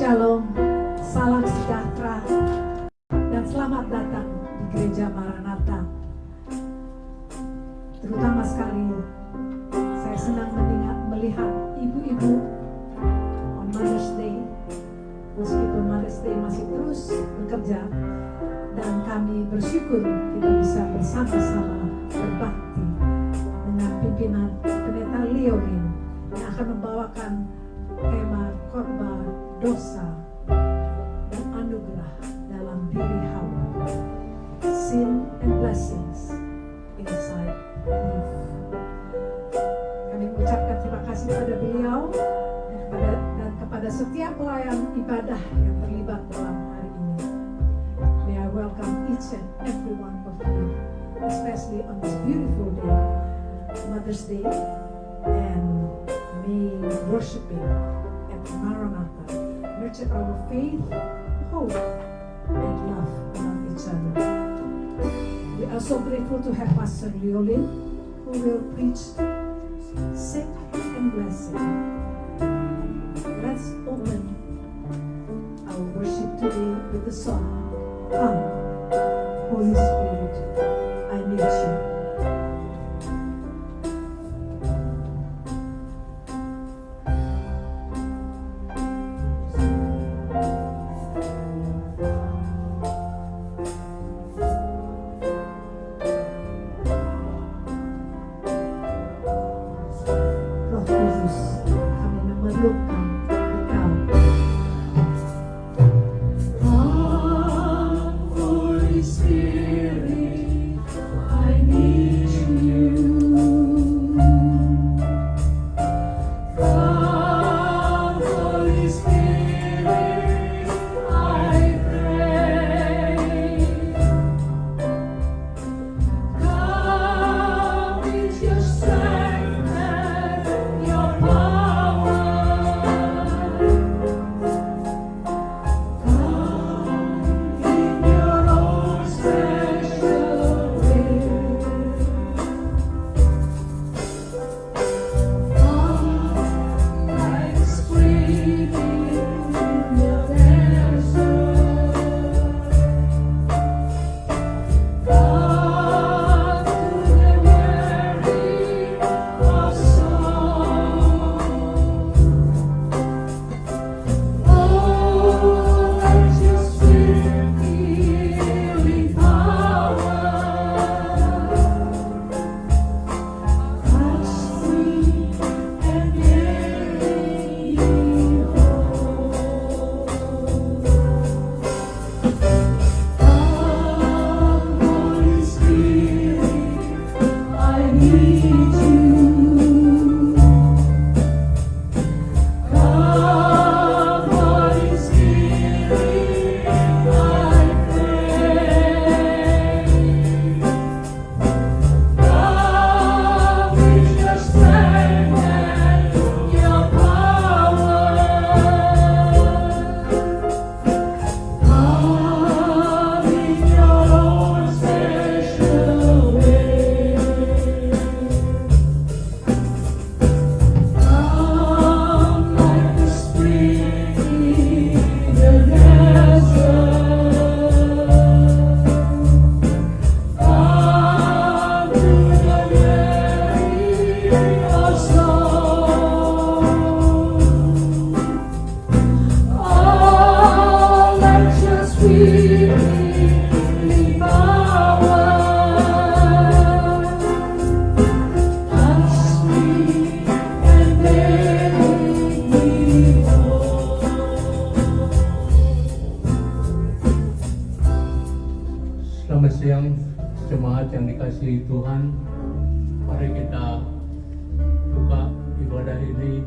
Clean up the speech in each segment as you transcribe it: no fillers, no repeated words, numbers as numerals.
Shalom, salam sejahtera, dan selamat datang di Gereja Maranatha. Terutama sekali, saya senang melihat ibu-ibu on Mother's Day, meskipun Mother's Day masih terus bekerja, dan kami bersyukur kita bisa bersama-sama berbakti dengan pimpinan Pendeta Leorin yang akan membawakan tema khotbah dosa dan anugerah dalam diri Hawa, sin and blessings inside Eve. Kami mengucapkan terima kasih kepada beliau dan kepada setiap pelayan ibadah yang terlibat dalam hari ini. May I welcome each and every one of you, especially on this beautiful day, Mother's Day, and may worshiping at Maranatha nurture our faith, hope, and love among each other. We are so grateful to have Pastor Leolin, who will preach sin and blessing. Let's open our worship today with the song, Come, Holy Spirit, I need you. Selamat siang jemaat yang dikasihi Tuhan. Mari kita buka ibadah ini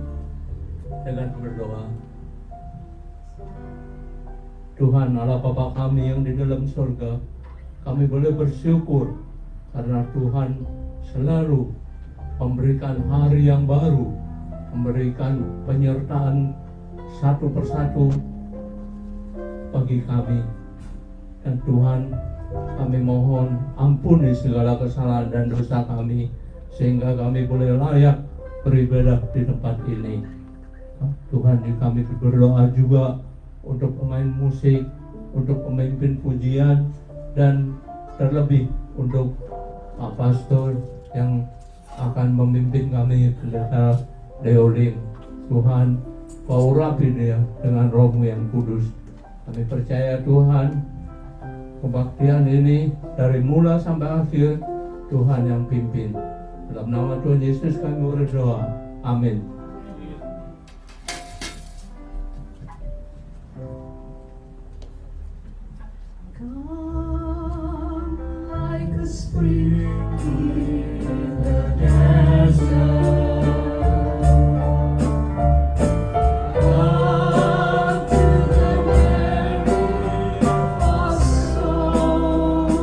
dengan berdoa. Tuhan Allah Bapa kami yang di dalam surga, kami boleh bersyukur karena Tuhan selalu memberikan hari yang baru, memberikan penyertaan satu persatu bagi kami. Dan Tuhan, kami mohon ampuni segala kesalahan dan dosa kami, sehingga kami boleh layak beribadah di tempat ini. Tuhan, kami berdoa juga untuk pemain musik, untuk pemimpin pujian, dan terlebih untuk Pak Pastor yang akan memimpin kami pendeta Deolim. Tuhan, Kau urapi dia dengan Roh-Mu yang kudus. Kami percaya Tuhan, kebaktian ini dari mula sampai akhir Tuhan yang pimpin. Dalam nama Tuhan Yesus kami berdoa. Amin. Come like a spring in the desert. Come to the weary of soul.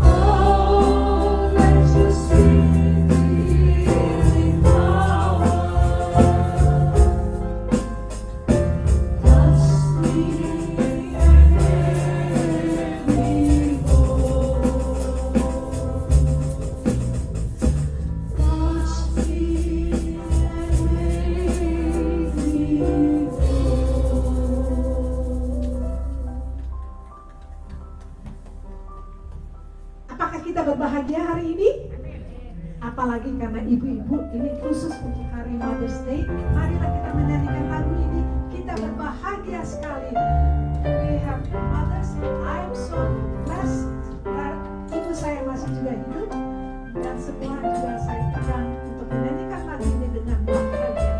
Oh, let your sweet healing power touch me and make me whole. Touch me and make me whole. Apakah kita berbahagia hari ini? Apalagi karena ibu-ibu ini khusus untuk hari Mother's Day. Marilah kita menyanyikan lagu ini. Kita berbahagia sekali. We have mothers. I am so blessed that ibu saya masih juga hidup dan semua juga saya pegang untuk menyanyikan lagu ini dengan bahagia.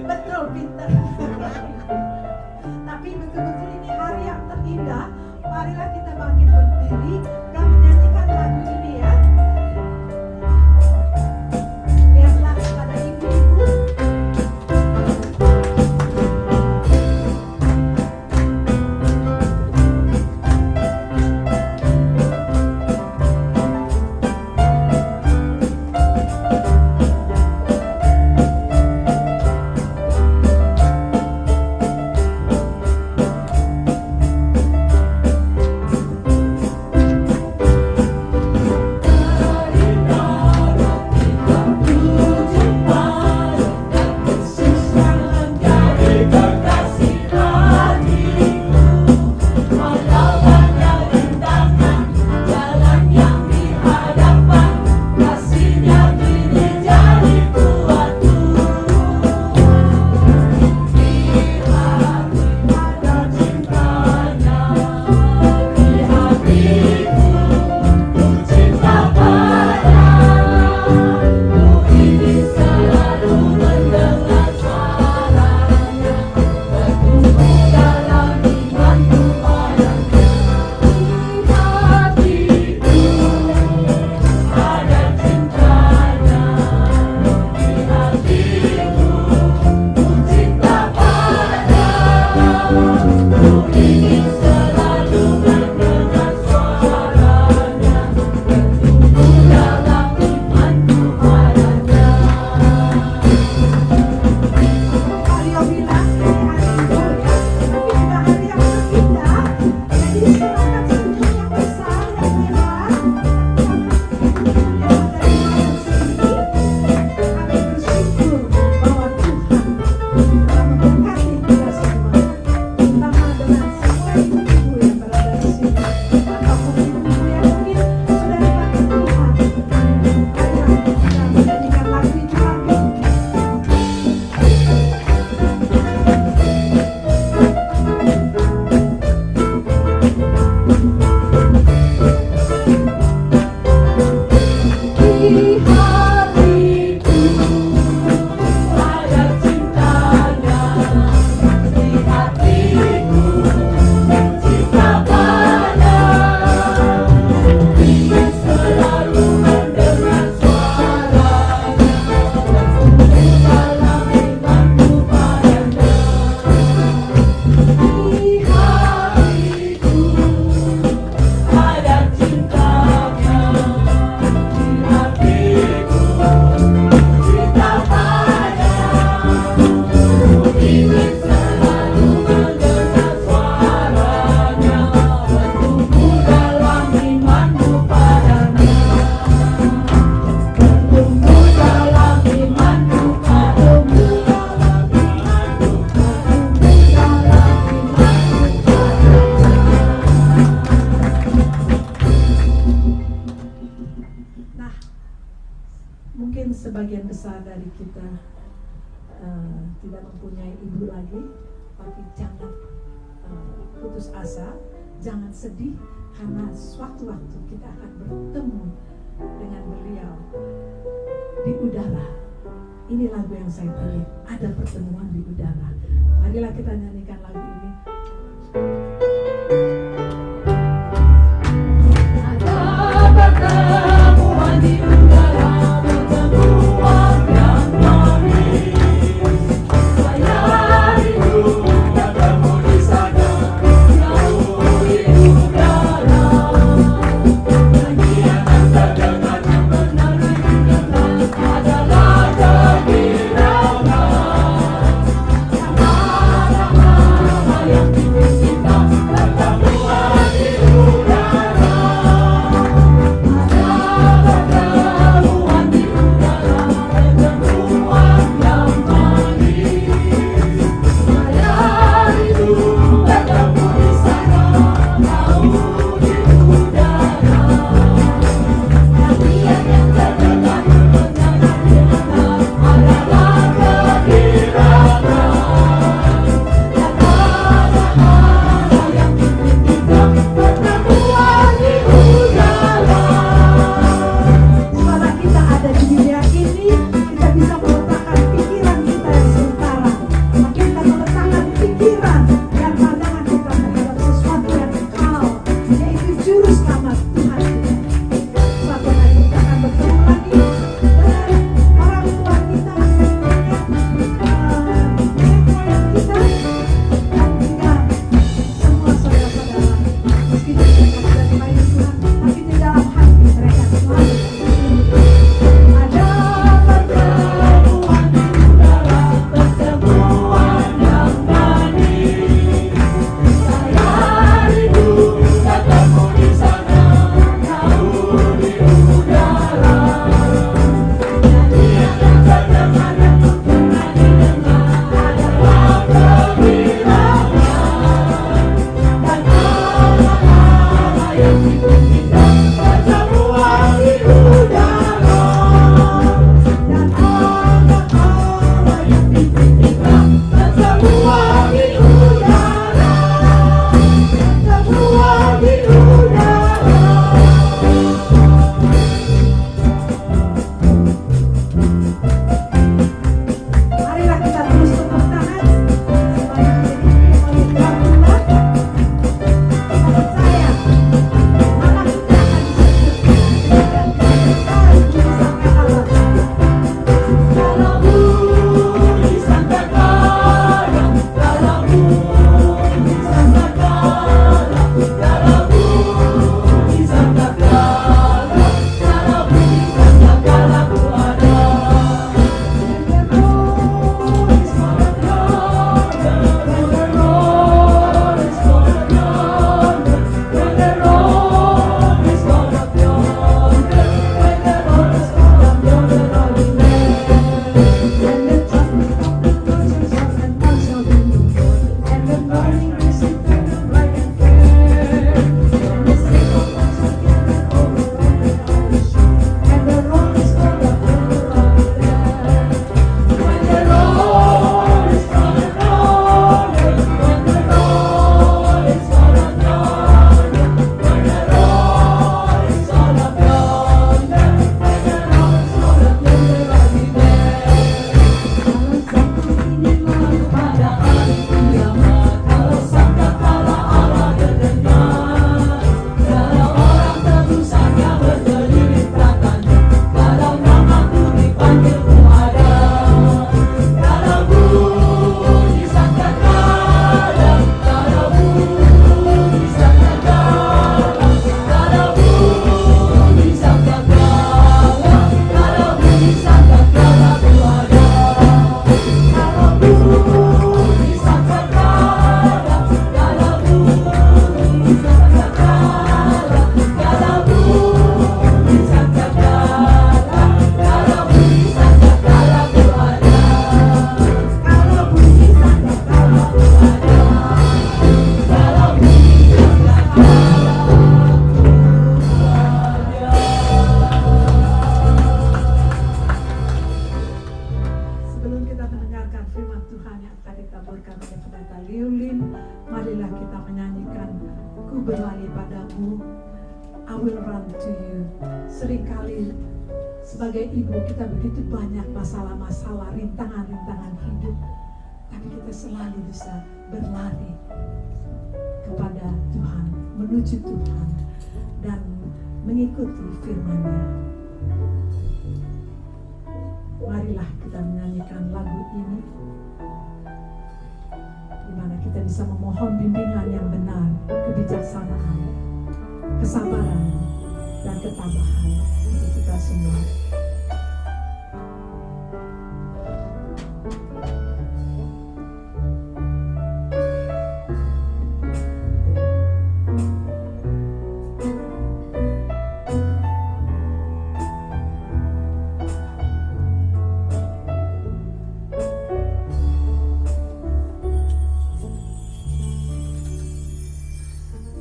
Betul, pintar. Tapi betul-betul ini hari yang terindah. Marilah kita bangkit berdiri dan menyanyikan lagu ini ya. Lihatlah kepada ibu-ibu. Sebagian besar dari kita tidak mempunyai ibu lagi, tapi jangan putus asa, jangan sedih, karena sewaktu-waktu kita akan bertemu dengan beliau di udara. Ini lagu yang saya pilih, ada pertemuan di udara. Marilah kita nyanyikan lagu ini. Ada pertemuan di udara. berlari padamu. I will run to you. Seringkali sebagai ibu kita begitu banyak masalah-masalah, rintangan-rintangan hidup, tapi kita selalu bisa berlari kepada Tuhan, menuju Tuhan, dan mengikuti firman-Nya. Marilah kita menyanyikan lagu ini, di mana kita bisa memohon bimbingan yang benar, kebijaksanaan, kesabaran, dan ketabahan untuk kita semua.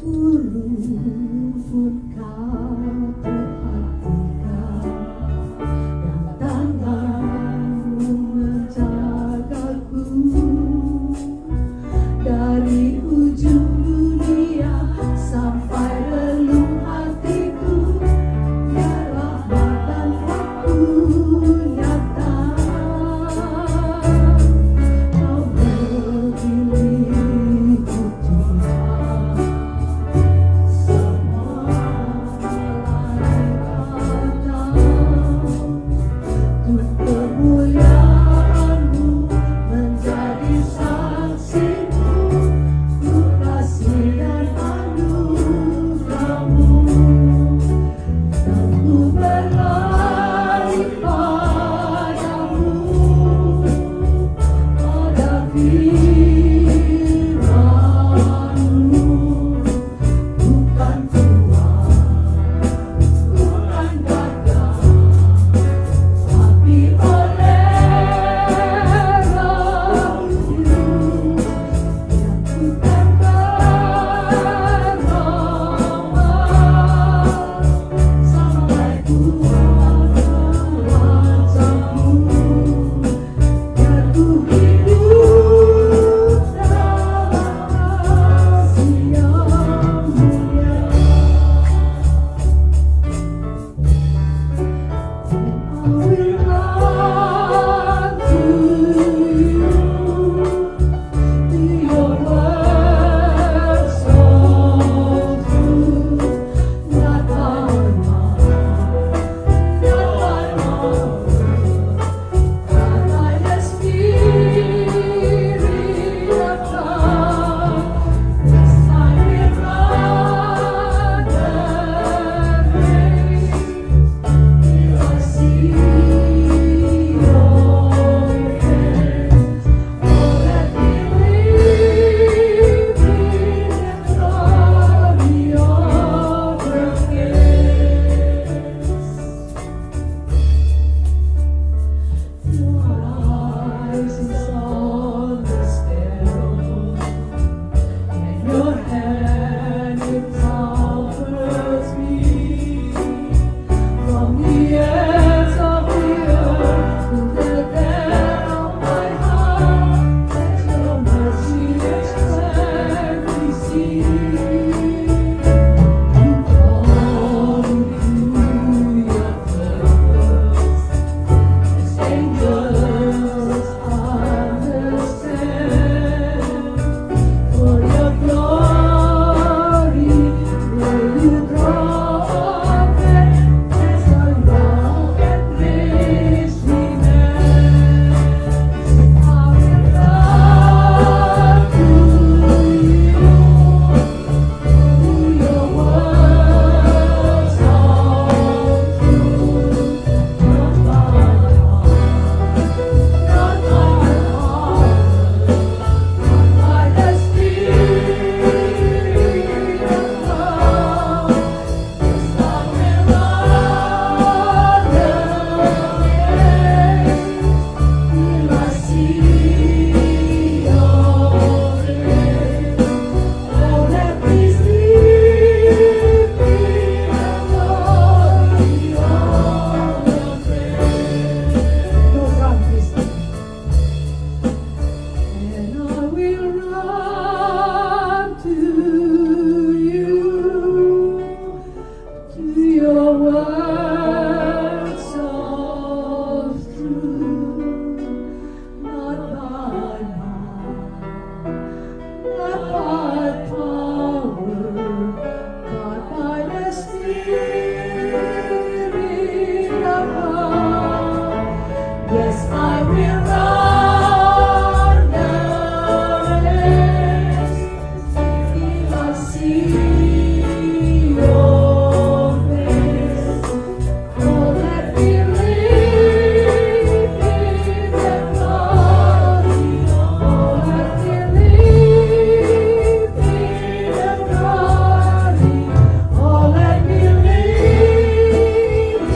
Turun kau perhatikan Yes, I will run the race till I see your face. Oh, let me live in the glory. Oh, let me live in the glory. Oh, let me live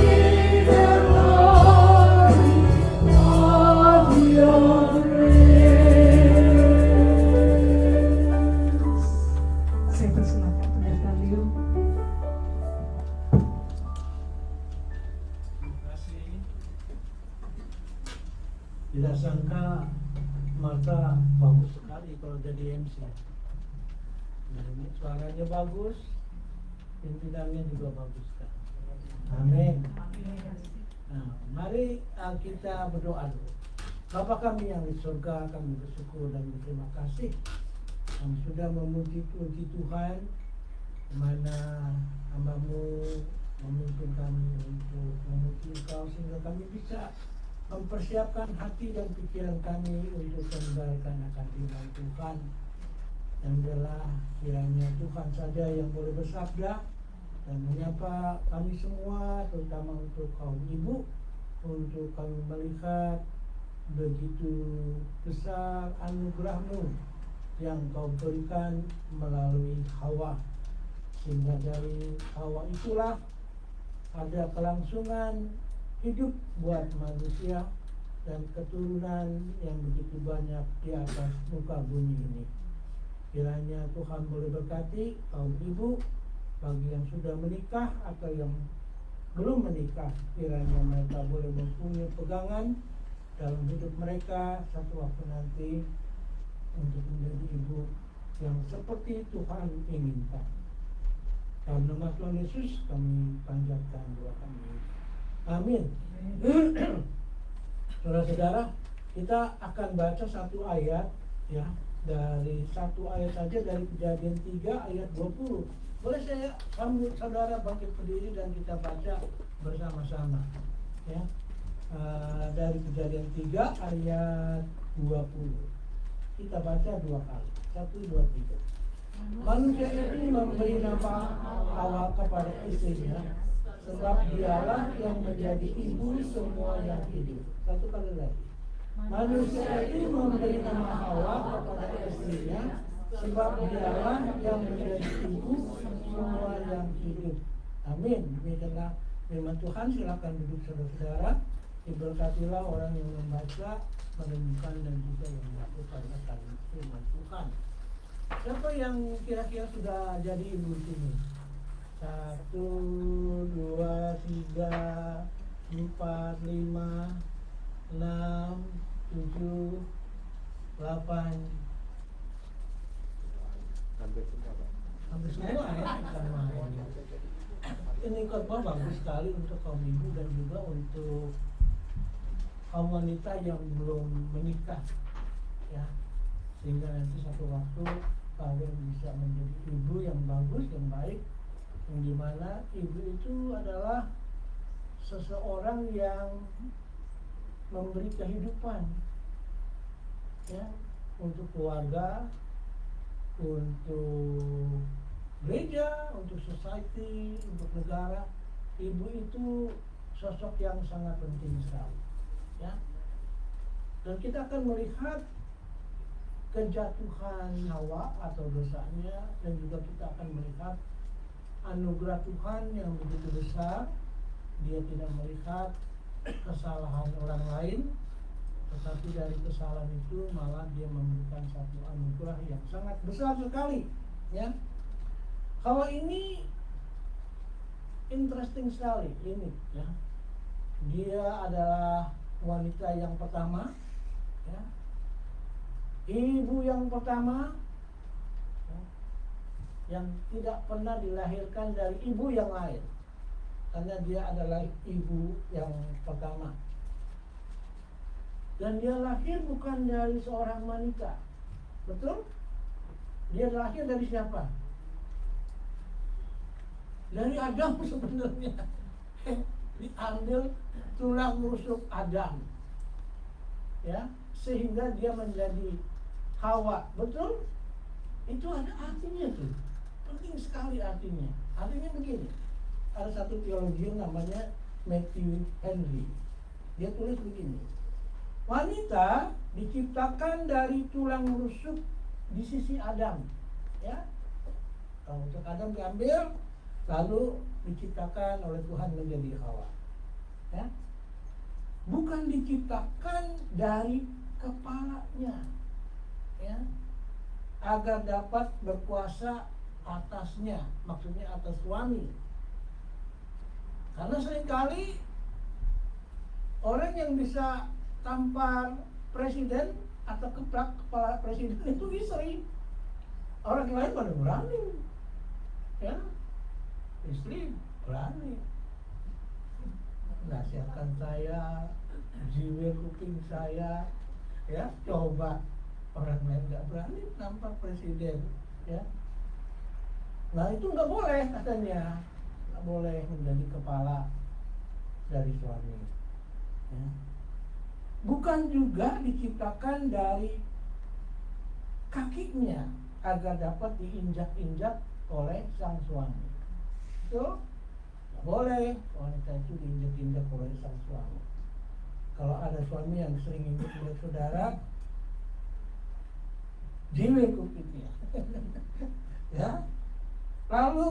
in the glory of your grace. Saya persilakan pendeta Liu. Terima kasih. Tidak sangka Marta bagus sekali kalau jadi MC. Dan suaranya bagus, pimpinannya juga bagus kan. Amin. Nah, mari kita berdoa dulu. Bapa kami yang di surga, kami bersyukur dan berterima kasih. Kami sudah memuji Tuhan, di mana hamba-Mu memimpin kami untuk memuji Engkau sehingga kami bisa mempersiapkan hati dan pikiran kami untuk mendengarkan akan firman Tuhan. Yang adalah kiranya Tuhan saja yang boleh bersabda dan menyapa kami semua, terutama untuk kaum ibu, untuk kami melihat begitu besar anugerah-Mu yang Kau berikan melalui Hawa, sehingga dari Hawa itulah ada kelangsungan hidup buat manusia dan keturunan yang begitu banyak di atas muka bumi ini. Kiranya Tuhan boleh berkati kaum ibu, bagi yang sudah menikah atau yang belum menikah, kiranya mereka boleh mempunyai pegangan dalam hidup mereka satu waktu nanti untuk menjadi ibu yang seperti Tuhan inginkan. Dalam nama Tuhan Yesus kami panjatkan doa kami. Amin. Saudara-saudara, kita akan baca satu ayat ya, dari satu ayat saja dari Kejadian 3 ayat 20. Boleh saya sambut saudara bangkit berdiri dan kita baca bersama-sama ya. Dari Kejadian 3 ayat 20. Kita baca dua kali. 1, 2, 3. Manusia itu memberi nama Hawa kepada istrinya, sebab dialah yang menjadi ibu semua yang hidup. Satu kali lagi. Manusia itu memberi nama Hawa kepada istrinya, sebab dialah yang menjadi ibu semua yang hidup. Amin. Demikianlah firman Tuhan. Silakan duduk saudara-saudara. Diberkatilah orang yang membaca, menemukan dan juga yang melakukan akan firman Tuhan. Siapa yang kira-kira sudah jadi ibu di sini? 1, 2, 3, 4, 5, 6, 7, 8. Hampir semua ya. Sama. Ini khotbah bagus sekali untuk kaum ibu dan juga untuk kaum wanita yang belum menikah ya, sehingga nanti satu waktu kalian bisa menjadi ibu yang bagus, yang baik, yang dimana ibu itu adalah seseorang yang memberi kehidupan ya, untuk keluarga, untuk gereja, untuk society, untuk negara. Ibu itu sosok yang sangat penting sekali ya. Dan kita akan melihat kejatuhan Hawa atau dosanya, dan juga kita akan melihat anugerah Tuhan yang begitu besar. Dia tidak melihat kesalahan orang lain, tetapi dari kesalahan itu malah dia memberikan satu anugerah yang sangat besar sekali ya. Hawa ini interesting sekali, ini ya. Dia adalah wanita yang pertama ya, ibu yang pertama ya, yang tidak pernah dilahirkan dari ibu yang lain, karena dia adalah ibu yang pertama. Dan dia lahir bukan dari seorang wanita, betul? Dia lahir dari siapa? Dari Adam sebenarnya. Diambil tulang rusuk Adam ya, sehingga dia menjadi Hawa. Betul? Itu ada artinya tuh. Penting sekali artinya. Artinya begini. Ada satu teologi namanya Matthew Henry. Dia tulis begini. Wanita diciptakan dari tulang rusuk di sisi Adam. Ya. Kalau untuk Adam diambil, lalu diciptakan oleh Tuhan menjadi Hawa. Ya. Bukan diciptakan dari kepalanya, ya, agar dapat berkuasa atasnya, maksudnya atas suami. Karena seringkali orang yang bisa tampar presiden atau keprak kepala presiden itu istri. Orang lain pada berani, ya, istri berani. Nasihatkan saya, jiwa kuping saya, ya, coba orang lain nggak berani nampak presiden, ya. Nah itu nggak boleh katanya, nggak boleh menjadi kepala dari suami. Ya. Bukan juga diciptakan dari kakinya agar dapat diinjak-injak oleh sang suami. Itu nggak boleh wanita itu diinjak-injak oleh sang suami. Kalau ada suami yang sering injak saudara, jiwe kupingnya. Ya. Lalu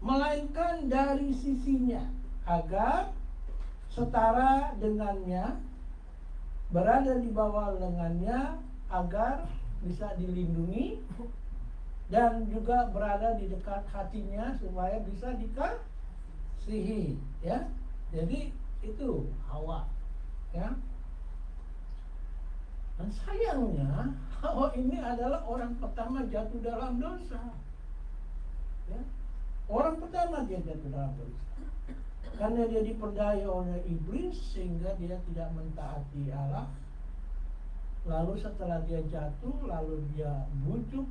melainkan dari sisinya agar setara dengannya, berada di bawah lengannya agar bisa dilindungi, dan juga berada di dekat hatinya supaya bisa dikasihi, ya. Jadi itu Hawa, ya. Dan sayangnya Hawa ini adalah orang pertama jatuh dalam dosa, ya. Orang pertama dia jatuh dalam dosa karena dia diperdaya oleh iblis sehingga dia tidak mentaati Allah. Lalu setelah dia jatuh, lalu dia bujuk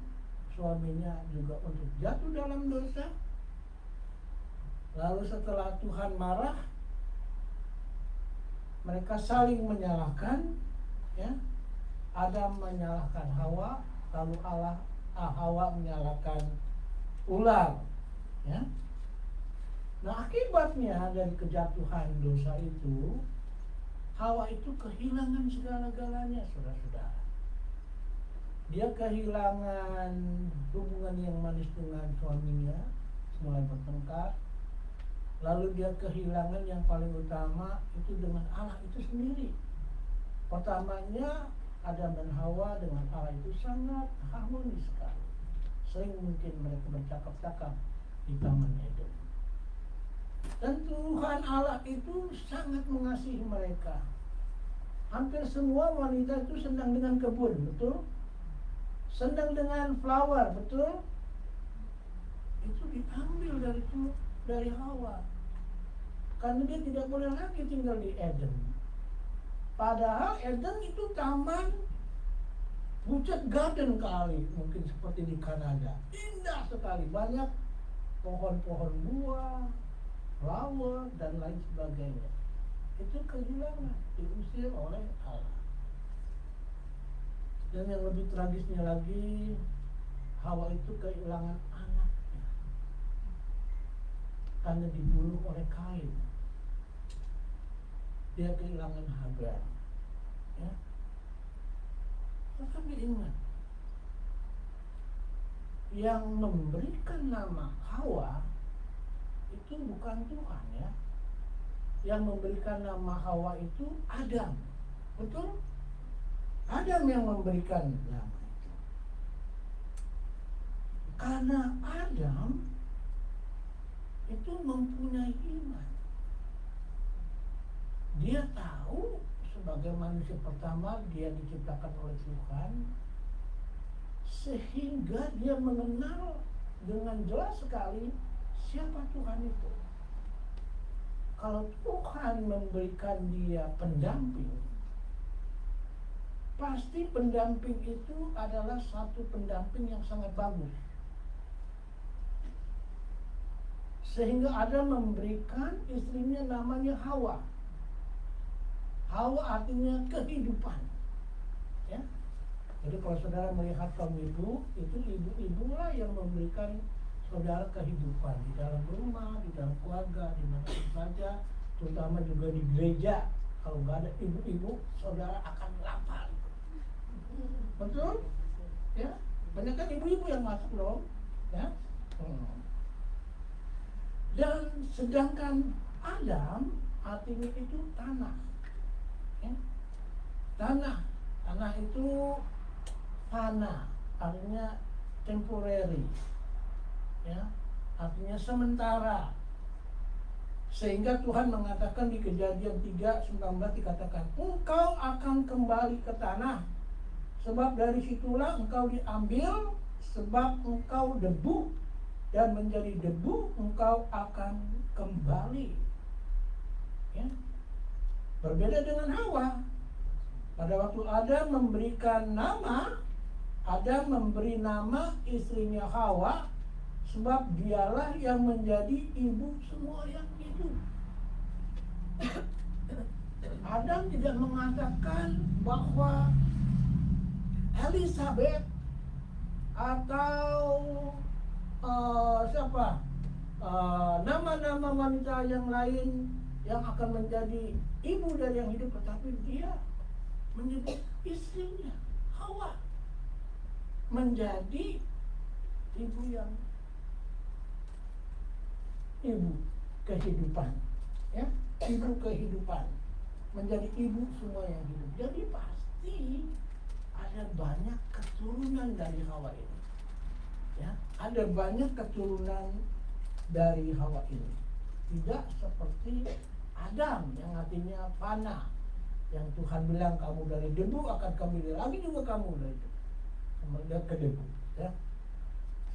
suaminya juga untuk jatuh dalam dosa. Lalu setelah Tuhan marah, mereka saling menyalahkan, ya. Adam menyalahkan Hawa, lalu Hawa menyalahkan ular, ya. Nah akibatnya dari kejatuhan dosa itu, Hawa itu kehilangan segala-galanya, saudara-saudara. Dia kehilangan hubungan yang manis dengan suaminya, mulai bertengkar. Lalu dia kehilangan yang paling utama itu dengan Allah itu sendiri. Pertamanya Adam dan Hawa dengan Allah itu sangat harmonis sekali. Sering mungkin mereka bercakap-cakap di Taman Eden. Dan Tuhan Allah itu sangat mengasihi mereka. Hampir semua wanita itu senang dengan kebun, betul? Senang dengan flower, betul? Itu diambil dari Hawa. Karena dia tidak boleh lagi tinggal di Eden. Padahal Eden itu taman Buchet Garden kali, mungkin seperti di Kanada. Indah sekali, banyak pohon-pohon buah, flower, dan lain sebagainya. Itu kehilangan, diusir oleh Allah. Dan yang lebih tragisnya lagi, Hawa itu kehilangan anaknya karena dibunuh oleh Kain. Dia kehilangan Hagar, ya. Tetapi ingat, yang memberikan nama Hawa itu bukan Tuhan, ya. Yang memberikan nama Hawa itu Adam, betul? Adam yang memberikan nama itu. Karena Adam itu mempunyai iman. Dia tahu sebagai manusia pertama dia diciptakan oleh Tuhan, sehingga dia mengenal dengan jelas sekali siapa Tuhan itu. Kalau Tuhan memberikan dia pendamping, pasti pendamping itu adalah satu pendamping yang sangat bagus. Sehingga Adam memberikan istrinya namanya Hawa. Hawa artinya kehidupan. Ya. Jadi kalau saudara melihat kaum ibu, itu ibu-ibulah yang memberikan saudara kehidupan di dalam rumah, di dalam keluarga, di mana saja, terutama juga di gereja. Kalau nggak ada ibu-ibu, saudara akan lapar. Betul? Ya, banyak kan ibu-ibu yang masuk dong, ya. Dan sedangkan Adam artinya itu tanah, ya. Tanah itu fana, artinya temporary, ya, artinya sementara. Sehingga Tuhan mengatakan di Kejadian 3:19 dikatakan, engkau akan kembali ke tanah, sebab dari situlah engkau diambil, sebab engkau debu, dan menjadi debu engkau akan kembali. Ya. Berbeda dengan Hawa. Pada waktu Adam memberikan nama, Adam memberi nama istrinya Hawa, sebab dialah yang menjadi ibu semua yang hidup. Adam tidak mengatakan bahwa Elizabeth atau nama-nama wanita yang lain yang akan menjadi ibu dari yang hidup, tetapi dia menyebut istrinya Hawa menjadi ibu kehidupan, ya, ibu kehidupan, menjadi ibu semua yang hidup. Jadi pasti ada banyak keturunan dari Hawa ini, ya, ada banyak keturunan dari Hawa ini. Tidak seperti Adam yang artinya fana, yang Tuhan bilang kamu dari debu akan kembali lagi juga kamu dari itu kembali ke debu, ya.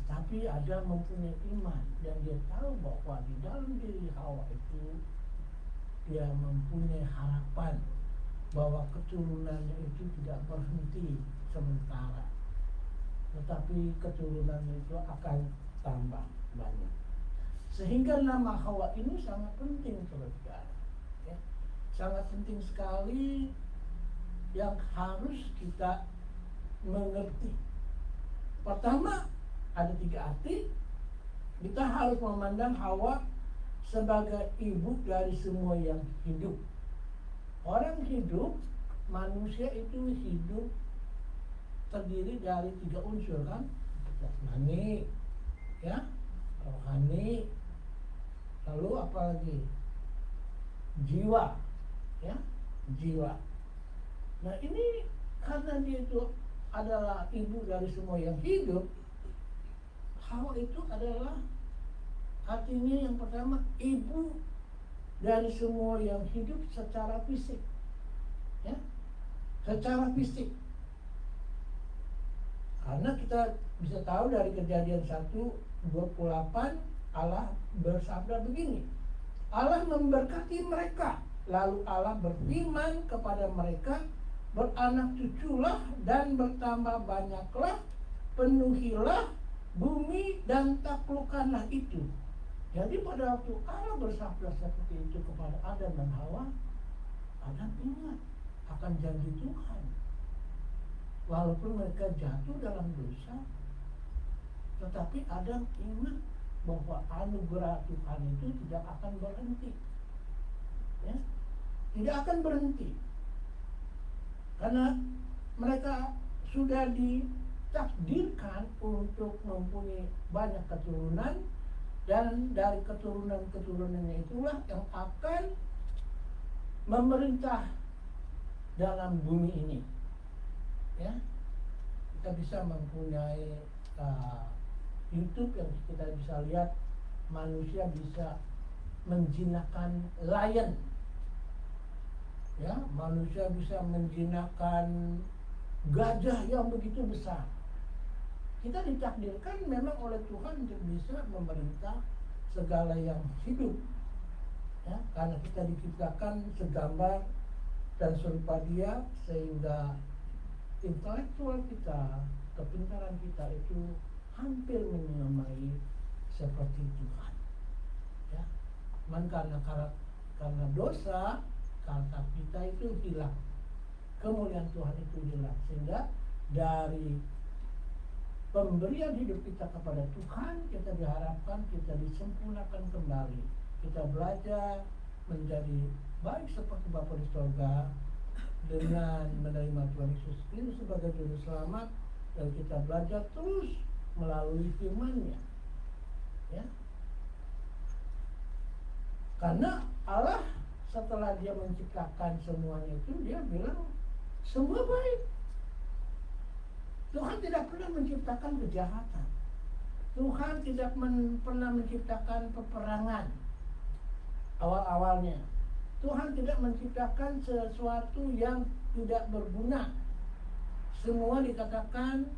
Tapi Adam mempunyai iman dan dia tahu bahwa di dalam diri Hawa itu dia mempunyai harapan bahwa keturunannya itu tidak berhenti sementara, tetapi keturunannya itu akan tambah banyak. Sehingga nama Hawa ini sangat penting, saudara, ya. Sangat penting sekali yang harus kita mengerti. Pertama, ada 3 arti. Kita harus memandang Hawa sebagai ibu dari semua yang hidup. Orang hidup, manusia itu hidup terdiri dari 3 unsur, kan? Jasmani, ya, rohani, lalu apa lagi? Jiwa, ya, jiwa. Nah ini karena dia itu adalah ibu dari semua yang hidup, Hawa itu adalah artinya yang pertama ibu dari semua yang hidup secara fisik, ya, secara fisik. Karena kita bisa tahu dari Kejadian 1:28 Allah bersabda begini, Allah memberkati mereka, lalu Allah berfirman kepada mereka, beranak cuculah dan bertambah banyaklah, penuhilah bumi dan taklukkanlah itu. Jadi pada waktu Allah bersabda seperti itu kepada Adam dan Hawa, Adam ingat akan janji Tuhan. Walaupun mereka jatuh dalam dosa, tetapi Adam ingat bahwa anugerah Tuhan itu tidak akan berhenti, ya, tidak akan berhenti, karena mereka sudah ditakdirkan untuk mempunyai banyak keturunan, dan dari keturunan-keturunannya itulah yang akan memerintah dalam bumi ini, ya. Kita bisa mempunyai YouTube yang kita bisa lihat manusia bisa menjinakkan lion, ya, manusia bisa menjinakkan gajah yang begitu besar. Kita ditakdirkan memang oleh Tuhan untuk bisa memerintah segala yang hidup, ya, karena kita diciptakan segambar dan serupa Dia, sehingga intelektual kita, kepintaran kita itu hampir menyamai seperti Tuhan, ya. Karena dosa, kata kita itu hilang, kemuliaan Tuhan itu hilang, sehingga dari pemberian hidup kita kepada Tuhan, kita diharapkan kita disempurnakan kembali. Kita belajar menjadi baik seperti Bapa di surga dengan menerima Tuhan Yesus Kristus sebagai juru selamat, dan kita belajar terus melalui firman-Nya. Ya. Karena Allah setelah dia menciptakan semuanya itu, dia bilang semua baik. Tuhan tidak pernah menciptakan kejahatan. Tuhan tidak pernah menciptakan peperangan awal-awalnya. Tuhan tidak menciptakan sesuatu yang tidak berguna. Semua dikatakan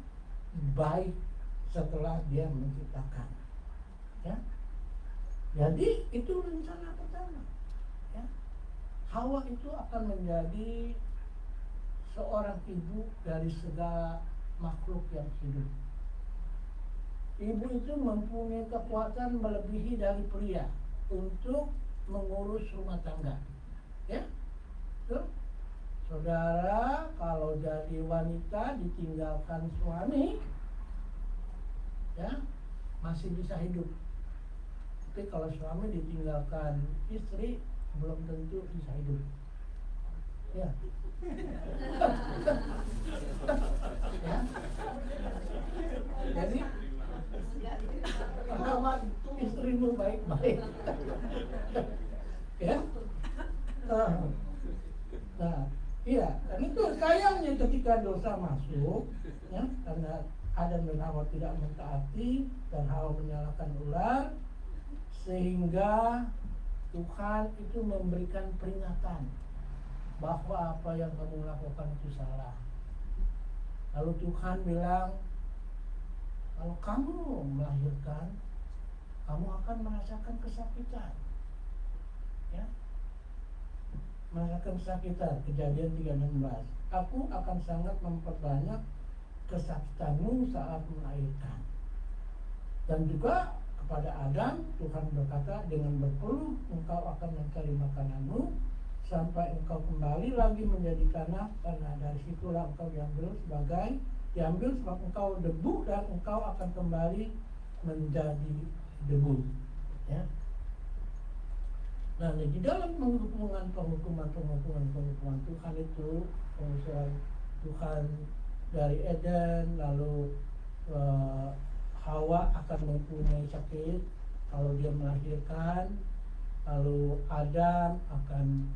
baik setelah dia menciptakan. Ya. Jadi itu rencana pertama. Ya. Hawa itu akan menjadi seorang ibu dari segala makhluk yang hidup. Ibu itu mempunyai kekuatan melebihi dari pria untuk mengurus rumah tangga. Ya, tuh. Saudara, kalau jadi wanita ditinggalkan suami, ya masih bisa hidup. Tapi kalau suami ditinggalkan istri, belum tentu bisa hidup. Ya. Ya. Jadi rawat istrimu baik-baik. Ya. Nah, iya, dan itu sayangnya ketika dosa masuk, ya, karena Adam dan Hawa tidak mentaati dan Hawa menyalahkan ular, sehingga Tuhan itu memberikan peringatan bahwa apa yang kamu lakukan itu salah. Lalu Tuhan bilang, kalau kamu melahirkan, kamu akan merasakan kesakitan. Ya. Merasakan kesakitan. Kejadian 3:16. Aku akan sangat memperbanyak kesakitanmu saat melahirkan. Dan juga kepada Adam, Tuhan berkata, dengan berpeluh engkau akan mencari makananmu sampai engkau kembali lagi menjadi tanah, karena dari situlah engkau diambil sebab engkau debu, dan engkau akan kembali menjadi debu. Ya. Nah, di dalam penghukuman Tuhan itu, pengusiran Tuhan dari Eden, lalu Hawa akan mempunyai sakit kalau dia melahirkan, lalu Adam akan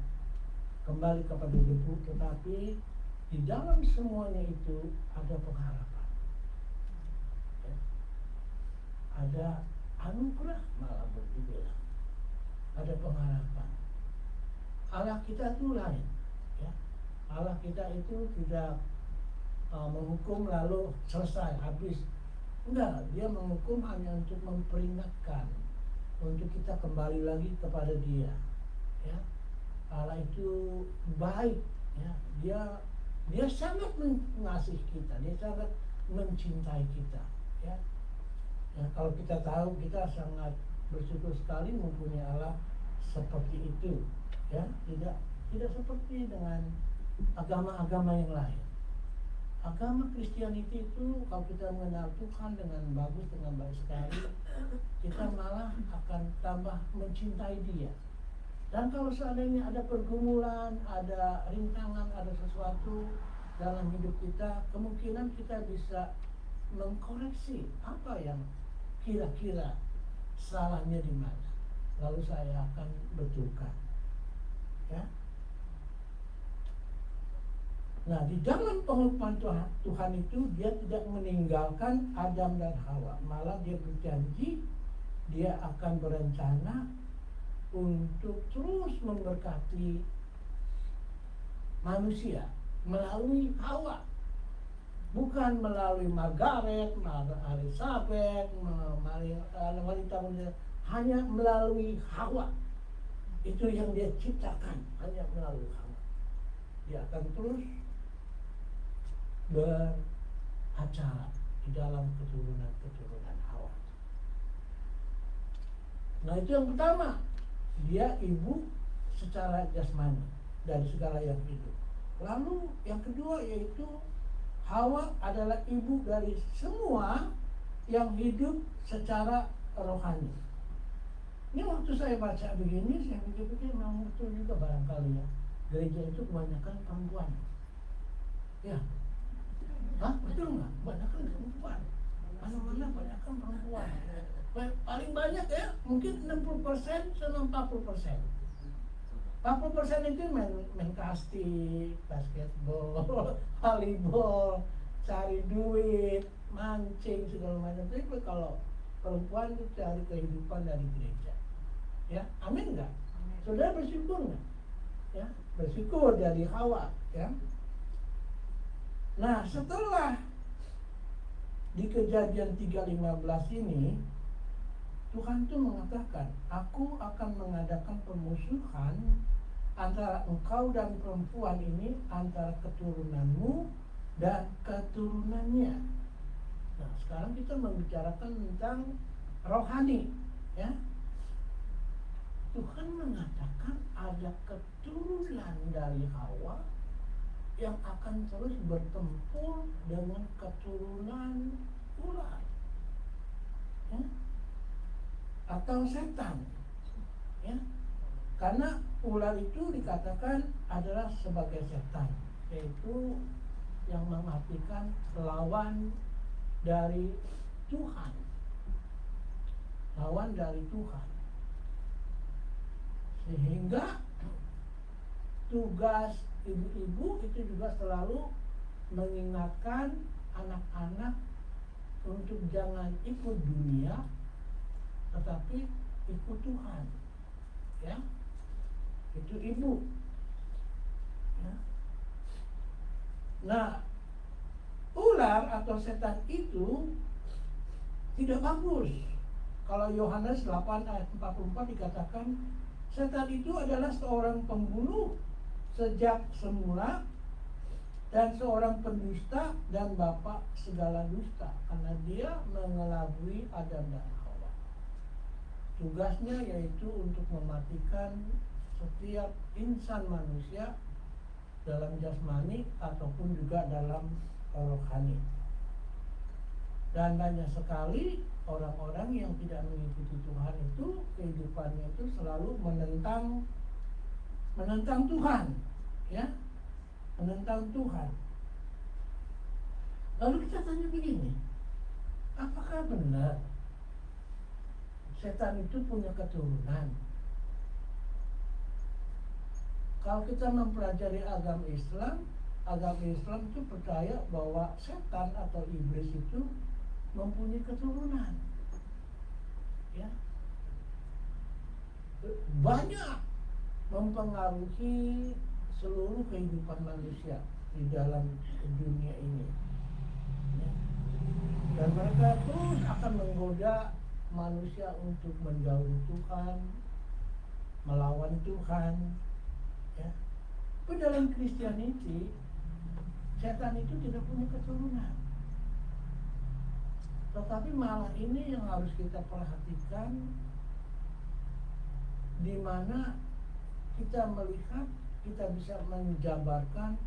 kembali kepada debu, tetapi di dalam semuanya itu ada pengharapan. Ya. Ada anugerah, malah dibilang. Ada pengharapan. Allah kita itu lain. Ya. Allah kita itu tidak menghukum lalu selesai, habis. Enggak, dia menghukum hanya untuk memperingatkan, untuk kita kembali lagi kepada dia. Ya. Allah itu baik, ya. Dia sangat mengasihi kita, dia sangat mencintai kita, ya. Ya, kalau kita tahu, kita sangat bersyukur sekali mempunyai Allah seperti itu, ya. Tidak seperti dengan agama-agama yang lain. Agama Kristianiti itu, kalau kita mengenal Tuhan dengan bagus, dengan baik sekali, kita malah akan tambah mencintai dia. Dan kalau seandainya ada pergumulan, ada rintangan, ada sesuatu dalam hidup kita, kemungkinan kita bisa mengkoreksi apa yang kira-kira salahnya di mana. Lalu saya akan betulkan. Ya. Nah, di dalam penghukuman Tuhan itu, dia tidak meninggalkan Adam dan Hawa. Malah dia berjanji, dia akan berencana untuk terus memberkati manusia melalui Hawa, bukan melalui Margaret, Elizabeth, wanita-wanita, hanya melalui Hawa. Itu yang dia ciptakan, hanya melalui Hawa. Dia akan terus beracara di dalam keturunan Hawa. Nah, itu yang pertama. Dia ibu secara jasmani. dari segala yang hidup. Lalu yang kedua yaitu Hawa adalah ibu dari semua yang hidup secara rohani. Ini waktu saya baca begini, saya pikir-pikir memang betul juga barangkali ya. Gereja itu kebanyakan perempuan. Ya, hah? Betul nggak? Kebanyakan perempuan. Mana-mana kebanyakan perempuan. Paling banyak ya, mungkin 60% sama 40%. 40% itu main kastik, basketball, volleyball, cari duit, mancing segala macam. Tapi kalau perempuan itu cari kehidupan dari gereja, ya, amin nggak? Saudara bersyukur nggak? Ya, bersyukur dari Hawa, ya. Nah, setelah di Kejadian 3:15 ini, Tuhan itu mengatakan, aku akan mengadakan permusuhan antara engkau dan perempuan ini, antara keturunanmu dan keturunannya. Nah, sekarang kita membicarakan tentang rohani, ya. Tuhan mengatakan ada keturunan dari Hawa yang akan terus bertempur dengan keturunan ular, ya, atau setan, ya. Karena ular itu dikatakan adalah sebagai setan, yaitu yang mengartikan lawan dari Tuhan, lawan dari Tuhan. Sehingga tugas ibu-ibu itu juga selalu mengingatkan anak-anak untuk jangan ikut dunia, tetapi ikut Tuhan, ya. Itu ibu, ya. Nah, ular atau setan itu tidak bagus. Kalau Yohanes 8 ayat 44 dikatakan, setan itu adalah seorang pembunuh sejak semula dan seorang pendusta dan bapa segala dusta, karena dia mengelabui Adam dan Hawa. Tugasnya yaitu untuk mematikan setiap insan manusia dalam jasmani ataupun juga dalam rohani. Dan banyak sekali orang-orang yang tidak mengikuti Tuhan itu, kehidupannya itu selalu menentang Tuhan, ya, menentang Tuhan. Lalu kita tanya begini, apakah benar setan itu punya keturunan? Kalau kita mempelajari agama Islam itu percaya bahwa setan atau iblis itu mempunyai keturunan, ya, banyak mempengaruhi seluruh kehidupan manusia di dalam dunia ini, ya. Dan mereka terus akan menggoda manusia untuk menjauhi Tuhan, melawan Tuhan, ya. Tapi dalam Kristianiti, setan itu tidak punya keturunan. Tetapi malah ini yang harus kita perhatikan, di mana kita melihat, kita bisa menjabarkan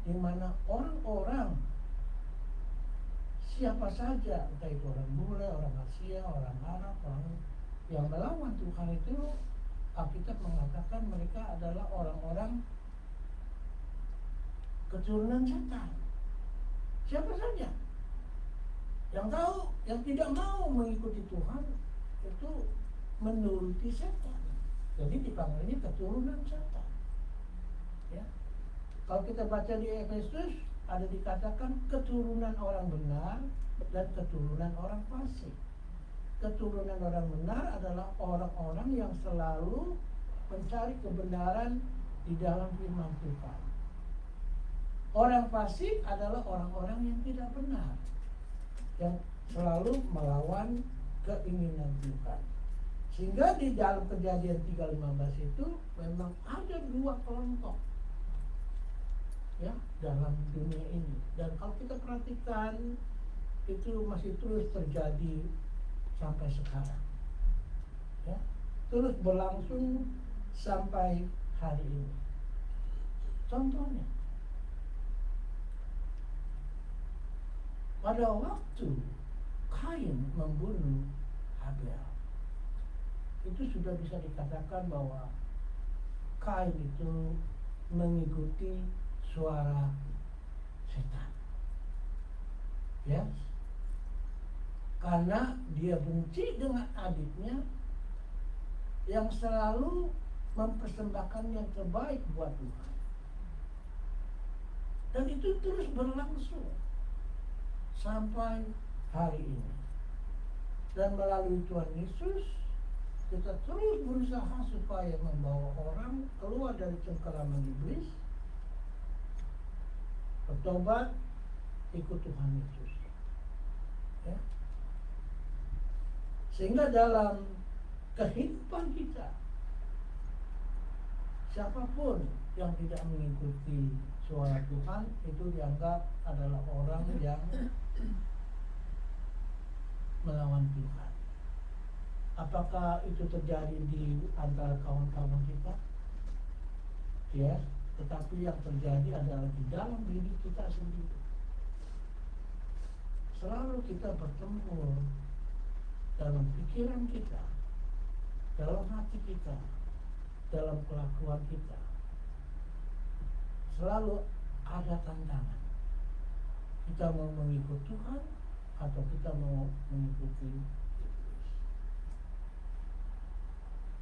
di mana orang-orang siapa saja, entah itu orang bule, orang Asia, orang Arab, orang yang melawan Tuhan itu, Alkitab mengatakan mereka adalah orang-orang keturunan setan. Siapa saja yang tahu, yang tidak mau mengikuti Tuhan itu menuruti setan. Jadi dipanggilnya keturunan setan, ya. Kalau kita baca di Efesus, ada dikatakan keturunan orang benar dan keturunan orang fasik. Keturunan orang benar adalah orang-orang yang selalu mencari kebenaran di dalam firman Tuhan. Orang fasik adalah orang-orang yang tidak benar, yang selalu melawan keinginan Tuhan. Sehingga di dalam Kejadian 3:15 itu memang ada dua kelompok, ya, dalam dunia ini. Dan kalau kita perhatikan, itu masih terus terjadi sampai sekarang, ya, terus berlangsung sampai hari ini. Contohnya, pada waktu Kain membunuh Habel, itu sudah bisa dikatakan bahwa Kain itu mengikuti suara setan. Ya, karena dia benci dengan adiknya yang selalu mempersembahkan yang terbaik buat Tuhan. Dan itu terus berlangsung sampai hari ini. Dan melalui Tuhan Yesus, kita terus berusaha supaya membawa orang keluar dari cengkeraman iblis, bertobat, ikut Tuhan Yesus. Ya. Sehingga dalam kehidupan kita, siapapun yang tidak mengikuti suara Tuhan itu dianggap adalah orang yang melawan Tuhan. Apakah itu terjadi di antara kawan-kawan kita? Ya, tetapi yang terjadi adalah di dalam diri kita sendiri. Selalu kita bertempur dalam pikiran kita, dalam hati kita, dalam kelakuan kita. Selalu ada tantangan. Kita mau mengikut Tuhan atau kita mau mengikuti iblis.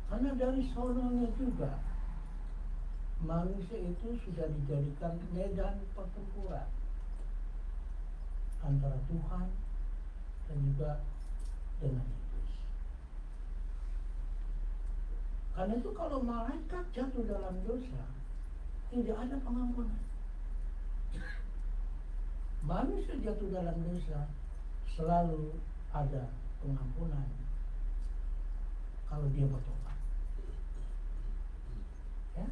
Karena dari sononya juga manusia itu sudah dijadikan medan pertempuran antara Tuhan dan juga dengan iblis. Karena itu kalau malaikat jatuh dalam dosa, tidak ada pengampunan. Manusia jatuh dalam dosa, selalu ada pengampunan kalau dia bertobat. Ya.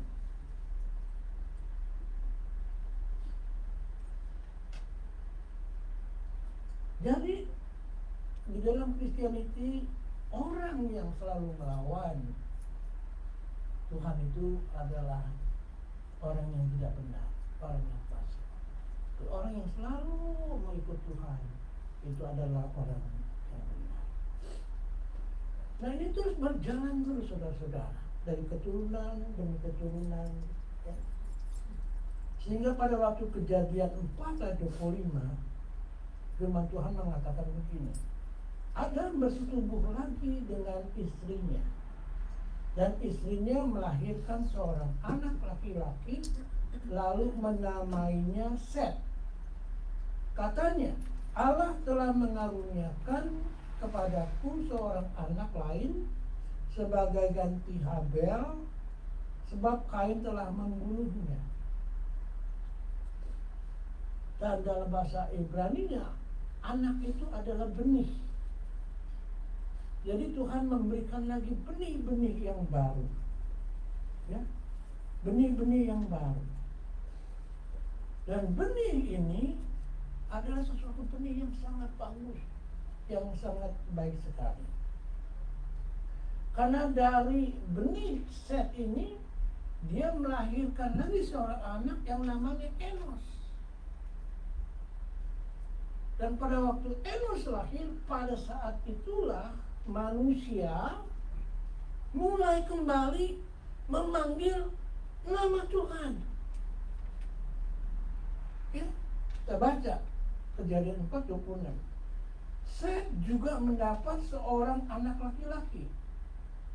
Jadi di dalam Kristianiti, orang yang selalu melawan Tuhan itu adalah orang yang tidak benar, orang yang fasik. Orang yang selalu mengikut Tuhan itu adalah orang yang benar. Nah, ini terus berjalan terus, saudara-saudara, dari keturunan demi keturunan, ya. Sehingga pada waktu Kejadian 4 ayat 25, firman Tuhan mengatakan begini: Adam bersetubuh lagi dengan istrinya, dan istrinya melahirkan seorang anak laki-laki, lalu menamainya Set. Katanya, Allah telah mengaruniakan kepadaku seorang anak lain sebagai ganti Habel, sebab Kain telah membunuhnya. Dan dalam bahasa Ibrani-nya, anak itu adalah benih. Jadi Tuhan memberikan lagi benih-benih yang baru, ya, benih-benih yang baru. Dan benih ini adalah sesuatu benih yang sangat bagus, yang sangat baik sekali. Karena dari benih Set ini, dia melahirkan lagi seorang anak yang namanya Enos. Dan pada waktu Enos lahir, pada saat itulah manusia mulai kembali memanggil nama Tuhan. Ya, kita baca Kejadian 4:26. Set juga mendapat seorang anak laki-laki,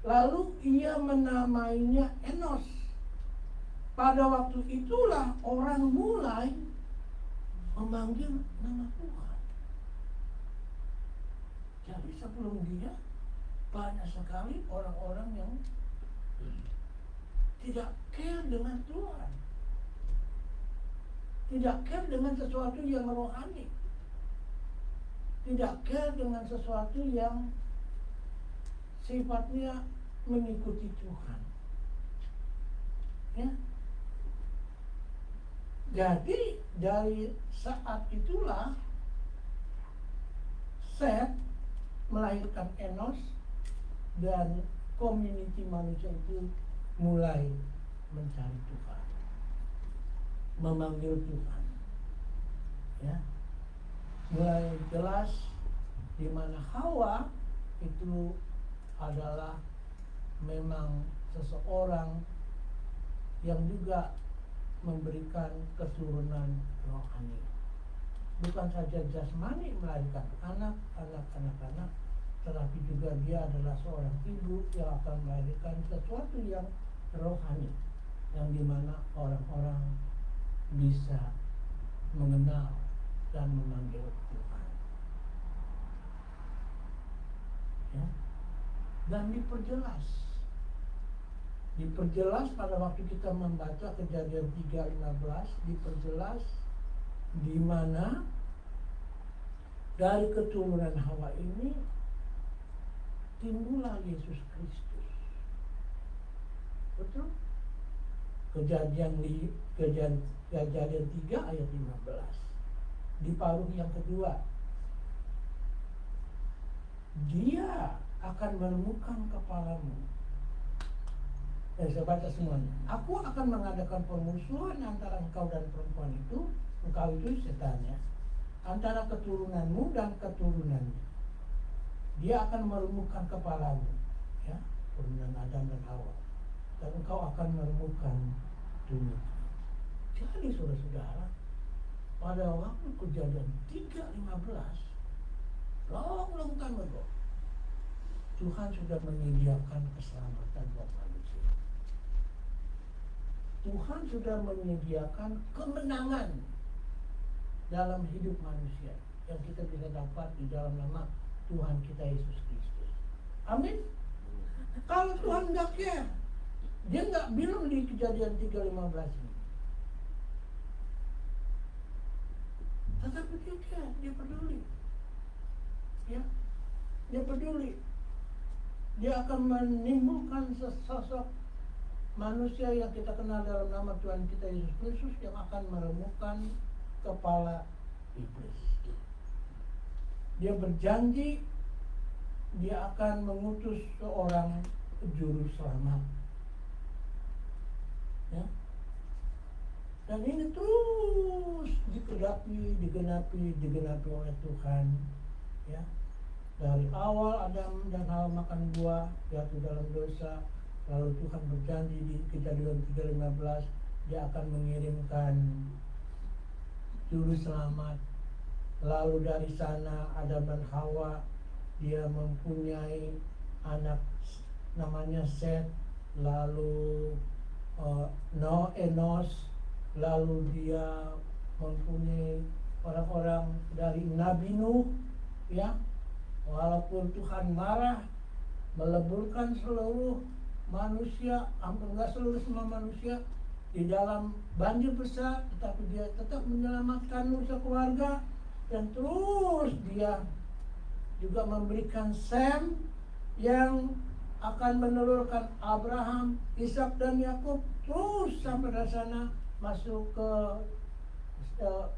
lalu ia menamainya Enos. Pada waktu itulah orang mulai memanggil nama Tuhan. Jadi sebelum dia, banyak sekali orang-orang yang tidak care dengan Tuhan, tidak care dengan sesuatu yang rohani, tidak care dengan sesuatu yang sifatnya mengikuti Tuhan. Ya. Jadi dari saat itulah Set melahirkan Enos, dan komuniti manusia itu mulai mencari Tuhan. memanggil Tuhan. Ya, mulai jelas di mana Hawa itu adalah memang seseorang yang juga memberikan keturunan rohani. Bukan saja jasmani melahirkan anak, tetapi juga dia adalah seorang ibu yang akan melahirkan sesuatu yang rohani, yang dimana orang-orang bisa mengenal dan memanggil Tuhan. Ya. Dan diperjelas pada waktu kita membaca Kejadian 3:15, diperjelas di mana dari keturunan Hawa ini timbullah Yesus Kristus. Betul? Kejadian 3 ayat 15. Di paruh yang kedua, dia akan meremukkan kepalamu. Saya baca semuanya. Aku akan mengadakan permusuhan antara engkau dan perempuan itu. Engkau itu setan, ya. Antara keturunanmu dan keturunannya. Dia akan meremukkan kepalamu, ya, keturunan Adam dan Hawa. Dan engkau akan meremukkan tubuh. Jadi saudara-saudara, pada waktu Kejadian 3:15, long time ago, Tuhan sudah menyediakan keselamatan buat manusia. Tuhan sudah menyediakan kemenangan dalam hidup manusia yang kita bisa dapat di dalam nama Tuhan kita Yesus Kristus. Amin. Kalau Tuhan nggak care, dia nggak bilang di Kejadian 3:15 ini. Tetapi dia care, dia peduli. Ya, dia peduli. Dia akan menimbulkan sesosok manusia yang kita kenal dalam nama Tuhan kita Yesus Kristus yang akan meremukkan kepala iblis. Dia berjanji dia akan mengutus seorang juru selamat. Ya. Dan ini terus digenapi oleh Tuhan. Ya. Dari awal Adam dan Hawa makan buah, jatuh dalam dosa, lalu Tuhan berjanji di Kejadian 3:15 dia akan mengirimkan juru selamat. Lalu dari sana Adam dan Hawa dia mempunyai anak namanya Set, lalu Enos, lalu dia mempunyai orang-orang dari Nabi Nuh, ya. Walaupun Tuhan marah meleburkan seluruh manusia, hampir enggak semua manusia di dalam banjir besar, tetapi dia tetap menyelamatkan Nuh sekeluarga. Dan terus dia juga memberikan Sem yang akan menelurkan Abraham, Ishak dan Yakub, terus sampai dari sana masuk ke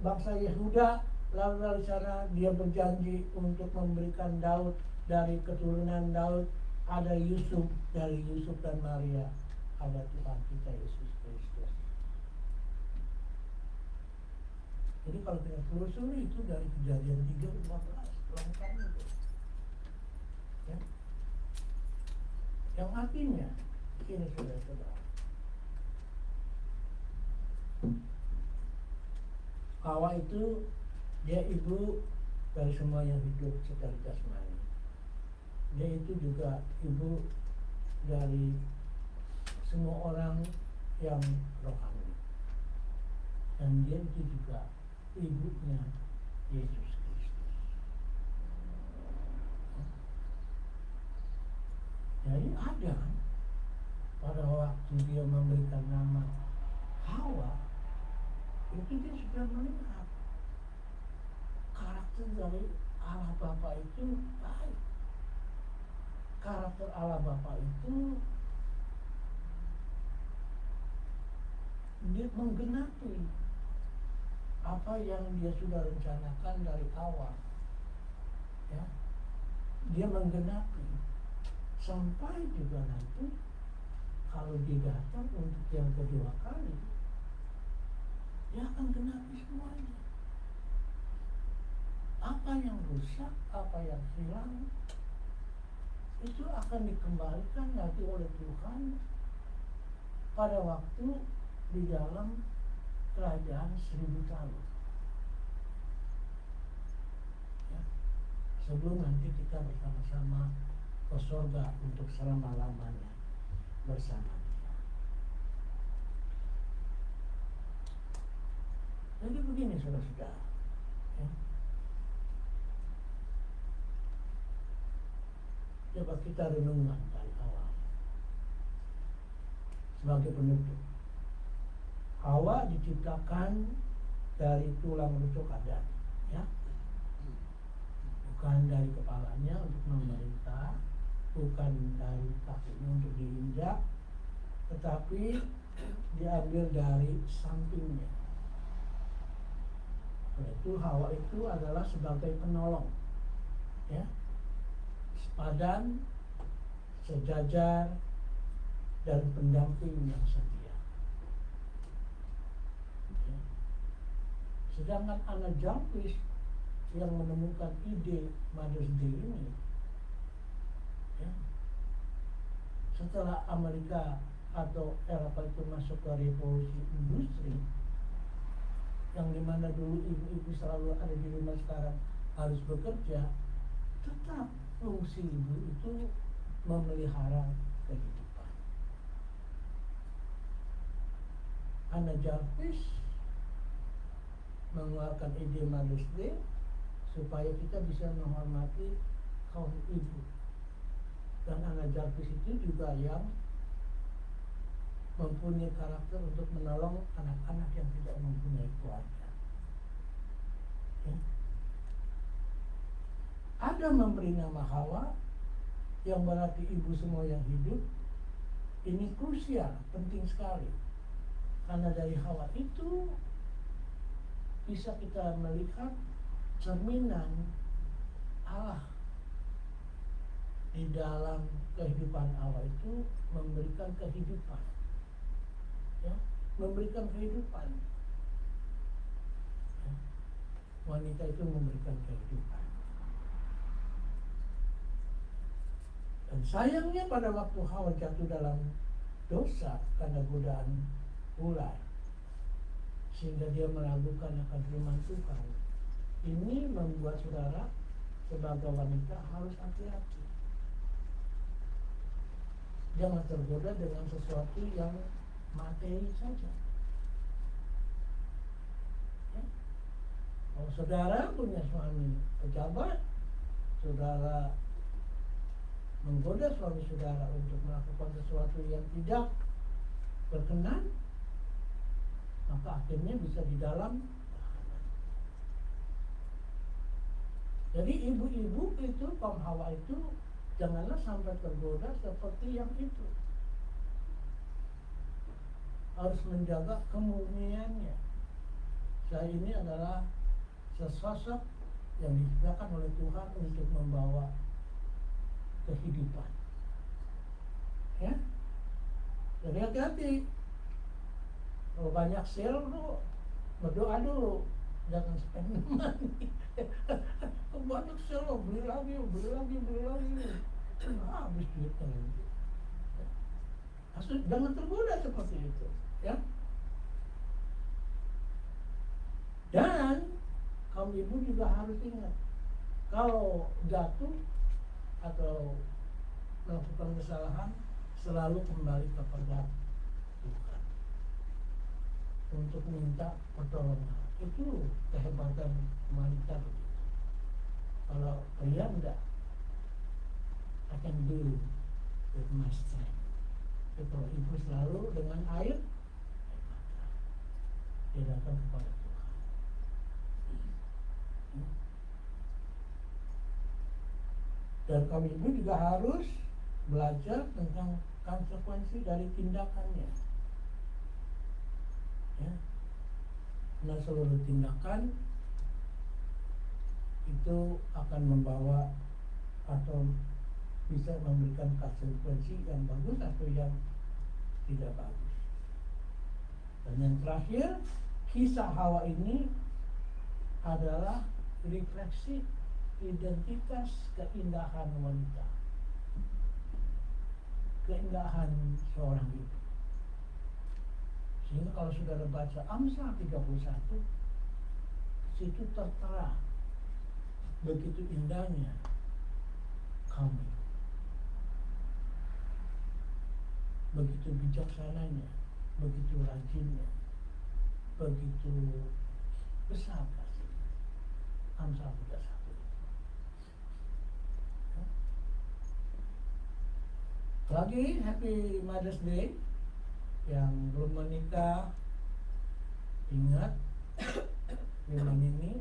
bangsa Yehuda. Lalu dari sana dia berjanji untuk memberikan Daud, dari keturunan Daud ada Yusuf, dari Yusuf dan Maria ada Tuhan kita Yesus Kristus. Jadi kalau kita telusuri itu dari Kejadian 3:15 lengkap itu. Ya. Yang artinya ini saudara-saudara, Hawa itu dia ibu dari semua yang hidup secara jasmani. Dia itu juga ibu dari semua orang yang rohani. Dan dia itu juga ibunya Yesus Kristus. Jadi Adam pada waktu dia memberikan nama Hawa, itu dia sudah melihat karakter dari Allah Bapa itu baik. Karakter Allah Bapa itu dia menggenapi apa yang dia sudah rencanakan dari awal. Ya. Dia menggenapi sampai juga nanti kalau dia datang untuk yang kedua kali, dia akan genapi semuanya. Apa yang rusak, apa yang hilang, itu akan dikembalikan nanti oleh Tuhan pada waktu di dalam kerajaan 1000 tahun. Ya. Sebelum nanti kita bersama-sama ke surga untuk selama-lamanya bersama Dia. Jadi begini saudara-saudara, ya. Coba kita renungkan dari awal sebagai penutup. Hawa diciptakan dari tulang rusuk Adam, ya, bukan dari kepalanya untuk memerintah, bukan dari kakinya untuk diinjak, tetapi diambil dari sampingnya. Oleh itu Hawa itu adalah sebagai penolong, ya, sepadan, sejajar, dan pendamping yang setia. Ya. Sedangkan Anna Jarvis yang menemukan ide Mother's Day ini, ya, setelah Amerika atau Eropa itu masuk ke revolusi industri, yang dimana dulu ibu-ibu selalu ada di rumah, sekarang harus bekerja, tetap fungsi ibu itu memelihara kehidupan. Anna Jarvis mengeluarkan ide Mother's Day supaya kita bisa menghormati kaum ibu. Dan Anna Jarvis itu juga yang mempunyai karakter untuk menolong anak-anak yang tidak mempunyai keluarga. Ya. Adam memberi nama Hawa, yang berarti ibu semua yang hidup. Ini krusial, penting sekali. Karena dari Hawa itu bisa kita melihat cerminan Allah di dalam kehidupan Hawa itu memberikan kehidupan, ya, memberikan kehidupan. Ya. Wanita itu memberikan kehidupan. Dan sayangnya pada waktu Hawa jatuh dalam dosa karena godaan ular, sehingga dia meragukan akan firman Tuhan. Ini membuat saudara sebagai wanita harus hati-hati. Jangan tergoda dengan sesuatu yang materi saja. Ya. Kalau saudara punya suami pejabat, saudara menggoda suami saudara untuk melakukan sesuatu yang tidak berkenan, maka akhirnya bisa di dalam tahanan. Jadi ibu-ibu itu, kaum Hawa itu, janganlah sampai tergoda seperti yang itu. Harus menjaga kemurniannya. Saya ini adalah sesosok yang diciptakan oleh Tuhan untuk membawa kehidupan. Ya, jadi hati-hati. Kalau banyak sale tuh berdoa dulu, jangan spend money. Banyak sale lo, beli lagi. Habis duitnya. Jangan tergoda seperti itu, ya. Dan kaum ibu juga harus ingat, kalau jatuh atau melakukan kesalahan, selalu kembali kepada Tuhan untuk minta pertolongan. Itu kehebatan wanita begitu. Kalau pria enggak, I can do with my strength. Tapi kalau ibu selalu dengan air mata, dia datang kepada Tuhan. Dan kami ibu juga harus belajar tentang konsekuensi dari tindakannya. Ya. Nah, seluruh tindakan itu akan membawa atau bisa memberikan konsekuensi yang bagus atau yang tidak bagus. Dan yang terakhir, kisah Hawa ini adalah refleksi identitas keindahan wanita, keindahan seorang ibu. Sehingga kalau saudara baca Amsal 31, situ tertera begitu indahnya kami, begitu bijaksananya, begitu rajinnya, begitu besar kasihnya. Amsal 31. Lagi Happy Mother's Day. Yang belum menikah, ingat firman ini.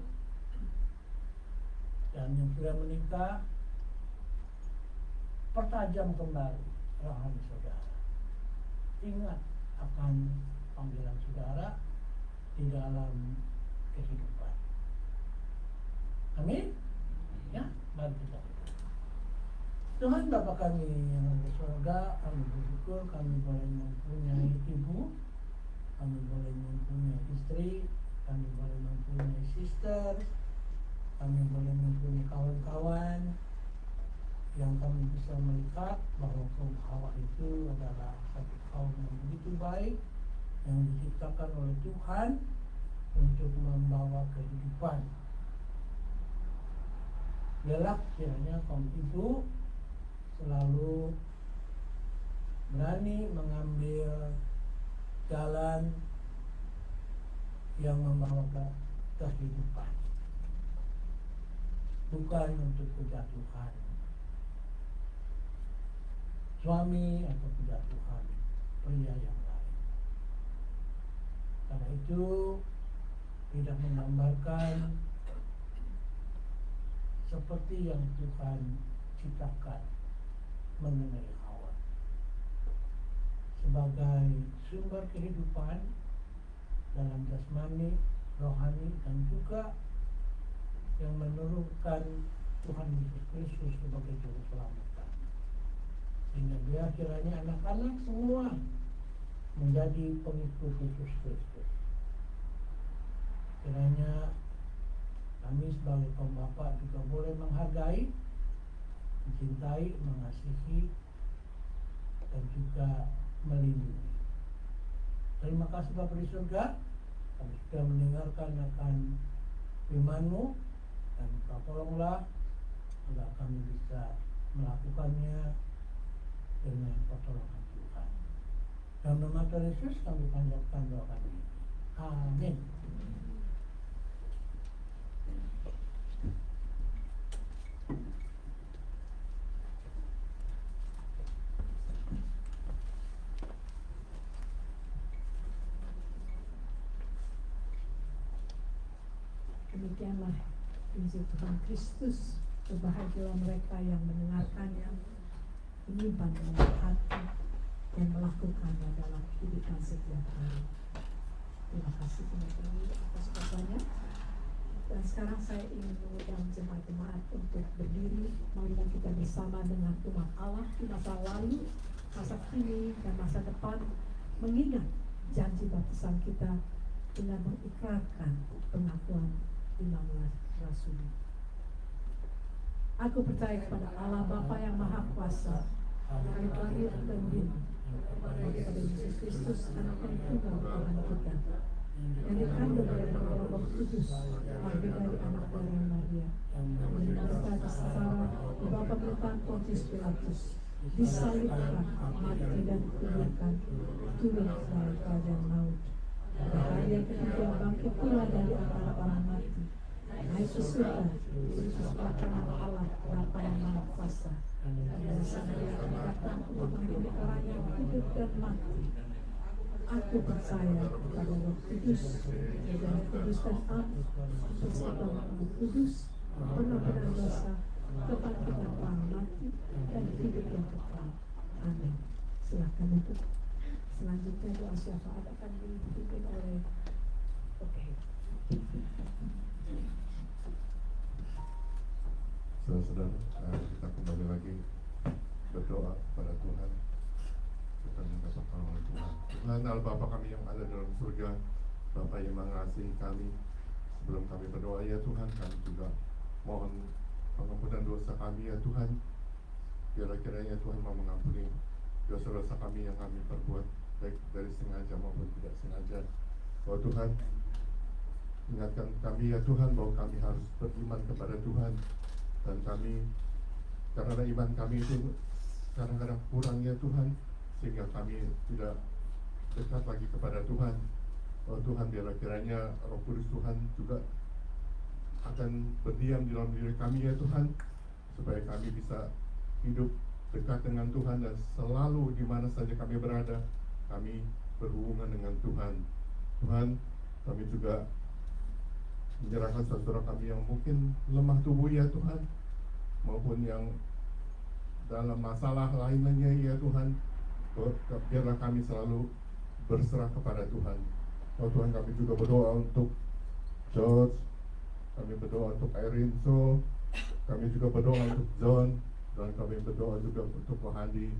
Dan yang sudah menikah, pertajam kembali rohani saudara. Ingat akan panggilan saudara di dalam kehidupan. Amin. Ya, mari kita berdoa. Tuhan Bapa kami yang ada di surga, kami bersyukur kami boleh mempunyai ibu, kami boleh mempunyai istri, kami boleh mempunyai sister, kami boleh mempunyai kawan-kawan yang kami bisa melihat bahwa kaum Hawa itu adalah satu kaum yang begitu baik, yang diciptakan oleh Tuhan untuk membawa kehidupan. Biarlah kiranya kaum itu selalu berani mengambil jalan yang membawa ke kehidupan, bukan untuk kejatuhan suami atau kejatuhan pria yang lain. Karena itu tidak menggambarkan seperti yang Tuhan ciptakan mengenai Hawa sebagai sumber kehidupan dalam jasmani, rohani, dan juga yang menurunkan Tuhan Yesus Kristus sebagai juru selamat kami. Sehingga dia kiranya anak-anak semua menjadi pengikut Yesus Kristus. Kiranya kami sebagai kaum bapak juga boleh menghargai, mencintai, mengasihi, dan juga melindungi. Terima kasih Bapa di surga, kami sudah mendengarkan akan firman-Mu, dan Kau tolonglah agar kami bisa melakukannya dengan pertolongan Tuhan. Dalam nama Tuhan Yesus kami panjatkan doa kami. Amin. Demikianlah Injil Tuhan Kristus. Berbahagialah mereka yang mendengarkannya, menyimpan dalam hati, dan melakukannya dalam kehidupan setiap hari. Terima kasih teman-teman atas katanya. Dan sekarang saya ingin mengundang jemaat-jemaat untuk berdiri. Marilah kita bersama dengan umat Allah di masa lalu, masa kini, dan masa depan, mengingat janji baptisan kita dengan mengikrarkan pengakuan 15 Rasul. Aku percaya kepada Allah Bapa yang Maha Kuasa, Hari langit dan bumi, kepada Yesus Kristus, Anak yang tunggal Tuhan kita, yang dikandung dari Roh Kudus, lahir dari anak dari Maria, menderita secara di bawah pemerintahan Pontius Pilatus, disalibkan, mati dan dikuburkan, turun dari kerajaan maut. Pada hari yang ketiga bangkit pula dari antara orang mati, naik ke surga, duduk sebelah kanan Allah Bapa yang Maha Kuasa. Dari sana dia akan datang untuk menghakimi orang yang hidup dan mati. Aku percaya kepada Roh Kudus, dan Kudus dan Am, persekutuan Roh Kudus, pengampunan dosa, kebangkitan orang mati, dan hidup yang kekal. Amin. Silakan untuk selanjutnya doa syafaat akan dipimpin oleh Saudara-saudara, kita kembali lagi berdoa kepada Tuhan. Kita minta pertolongan Tuhan. Tuhan Allah Bapa kami yang ada dalam surga, Bapa yang mengasihi kami, sebelum kami berdoa ya Tuhan, kami juga mohon pengampunan dosa kami ya Tuhan. Kira-kiranya Tuhan mau mengampuni dosa-dosa kami yang kami perbuat, baik dari sengaja maupun tidak sengaja. Oh Tuhan, ingatkan kami ya Tuhan bahwa kami harus beriman kepada Tuhan. Dan kami, karena iman kami itu kadang-kadang kurang ya Tuhan, sehingga kami tidak dekat lagi kepada Tuhan. Oh Tuhan, biarlah kiranya Roh Kudus Tuhan juga akan berdiam di dalam diri kami ya Tuhan, supaya kami bisa hidup dekat dengan Tuhan, dan selalu di mana saja kami berada, kami berhubungan dengan Tuhan. Tuhan, kami juga menyerahkan saudara kami yang mungkin lemah tubuh ya Tuhan, maupun yang dalam masalah lainnya ya Tuhan. Biarlah kami selalu berserah kepada Tuhan. Oh Tuhan, kami juga berdoa untuk George, kami berdoa untuk Erinso, kami juga berdoa untuk John, dan kami berdoa juga untuk Kohandi.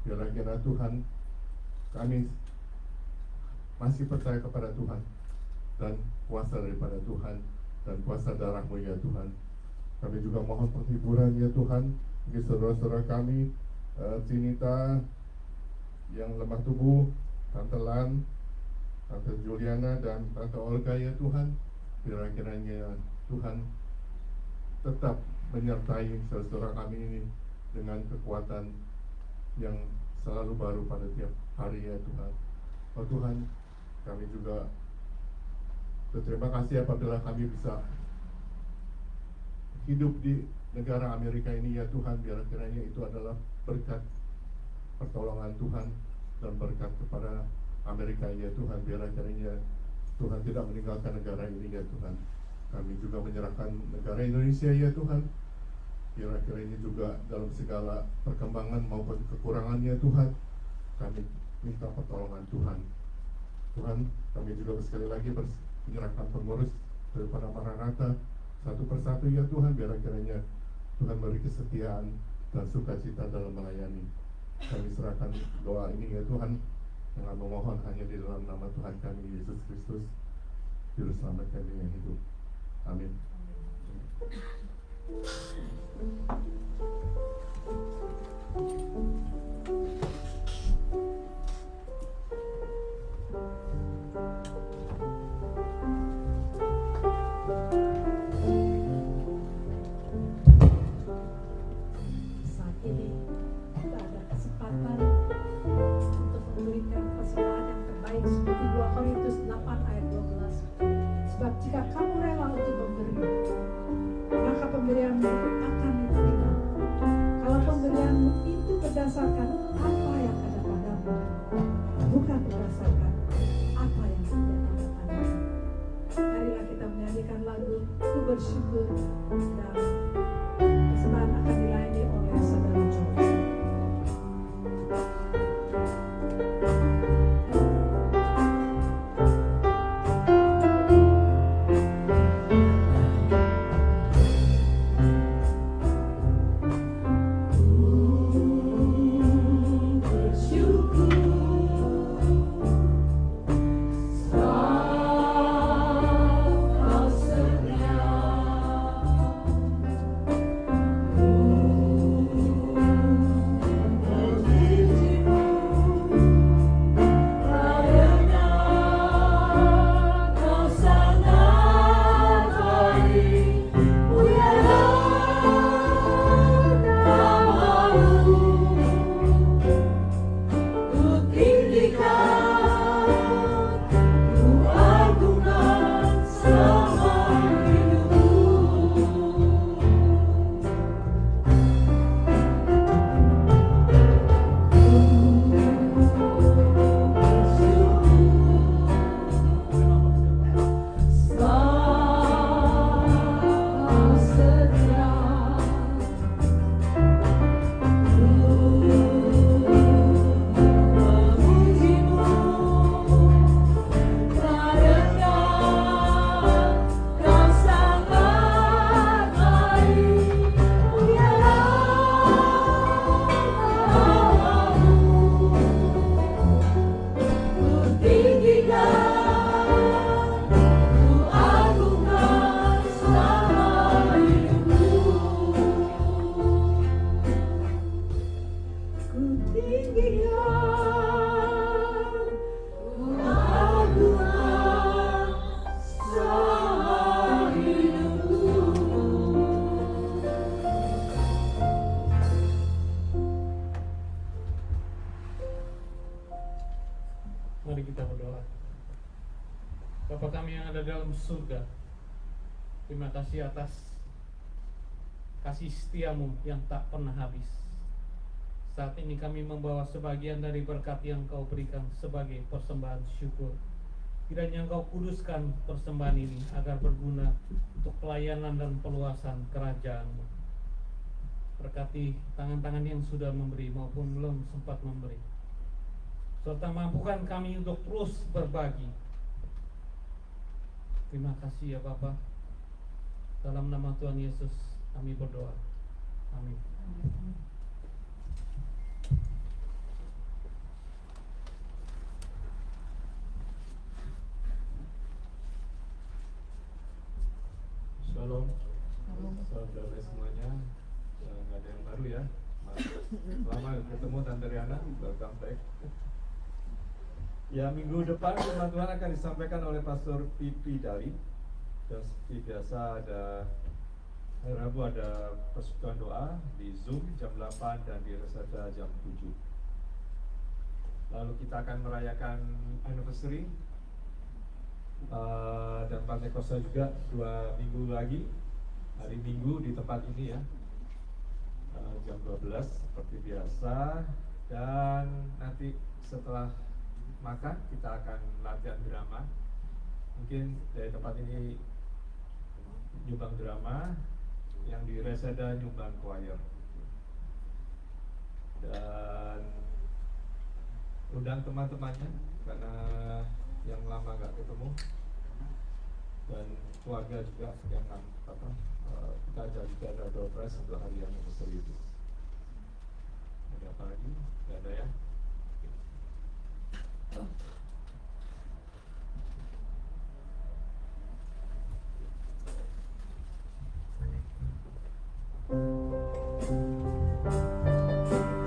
Biarlah kiranya Tuhan, kami masih percaya kepada Tuhan, dan kuasa daripada Tuhan, dan kuasa darah-Mu ya Tuhan. Kami juga mohon penghiburan ya Tuhan bagi saudara-saudara kami, Cinita yang lemah tubuh, Tante Lan, Tante Juliana, dan Tante Olga ya Tuhan. Biarlah kiranya Tuhan tetap menyertai saudara kami ini dengan kekuatan yang selalu baru pada tiap hari ya Tuhan. Oh Tuhan, kami juga berterima kasih apabila kami bisa hidup di negara Amerika ini ya Tuhan. Biarlah kiranya itu adalah berkat pertolongan Tuhan dan berkat kepada Amerika ya Tuhan. Biarlah kiranya Tuhan tidak meninggalkan negara ini ya Tuhan. Kami juga menyerahkan negara Indonesia ya Tuhan. Biarlah kiranya juga dalam segala perkembangan maupun kekurangannya Tuhan, kami minta pertolongan Tuhan. Tuhan, kami juga sekali lagi menyerahkan pengurus daripada Maranatha satu persatu ya Tuhan. Biarlah kiranya Tuhan beri kesetiaan dan sukacita dalam melayani. Kami serahkan doa ini ya Tuhan, dengan memohon hanya di dalam nama Tuhan kami Yesus Kristus, Juru Selamat kami yang hidup. Amin. Saat ini kita ada kesempatan untuk memberikan persembahan yang terbaik seperti 2 Korintus 8 ayat 12. Sebab jika kamu rela untuk memberi, maka pemberianmu akan diterima. Kalau pemberianmu itu berdasarkan apa yang ada padamu, bukan berdasarkan apa yang tidak ada padamu. Marilah kita menyanyikan lagu Ku Bersyukur, dan persembahan akan dilayani oleh saudara George. Kau setia Bapa kami yang ada dalam surga, terima kasih atas kasih setiamu yang tak pernah habis. Saat ini kami membawa sebagian dari berkat yang Kau berikan sebagai persembahan syukur. Kiranya Engkau kuduskan persembahan ini agar berguna untuk pelayanan dan perluasan kerajaan-Mu. Berkati tangan-tangan yang sudah memberi maupun belum sempat memberi, serta mampukan kami untuk terus berbagi. Terima kasih ya Bapa. Dalam nama Tuhan Yesus kami berdoa. Amin. Shalom, saudara semuanya. Nggak ada yang baru ya. Lama ketemu Tante Riana, welcome back. Ya, minggu depan firman Tuhan akan disampaikan oleh Pastor Pipi Dali. Dan seperti biasa ada hari Rabu ada persekutuan doa di Zoom jam 8 dan di Resada jam 7. Lalu kita akan merayakan anniversary dan Pantekosta juga 2 minggu lagi, hari Minggu di tempat ini ya, jam 12 seperti biasa. Dan nanti setelah makan kita akan latihan drama. Mungkin dari tempat ini nyumbang drama, yang di Reseda nyumbang choir. Dan undang teman-temannya karena yang lama nggak ketemu, dan keluarga juga yang kita aja juga ada door prize untuk hari yang anniversary itu. Ada apa lagi? Nggak ada ya?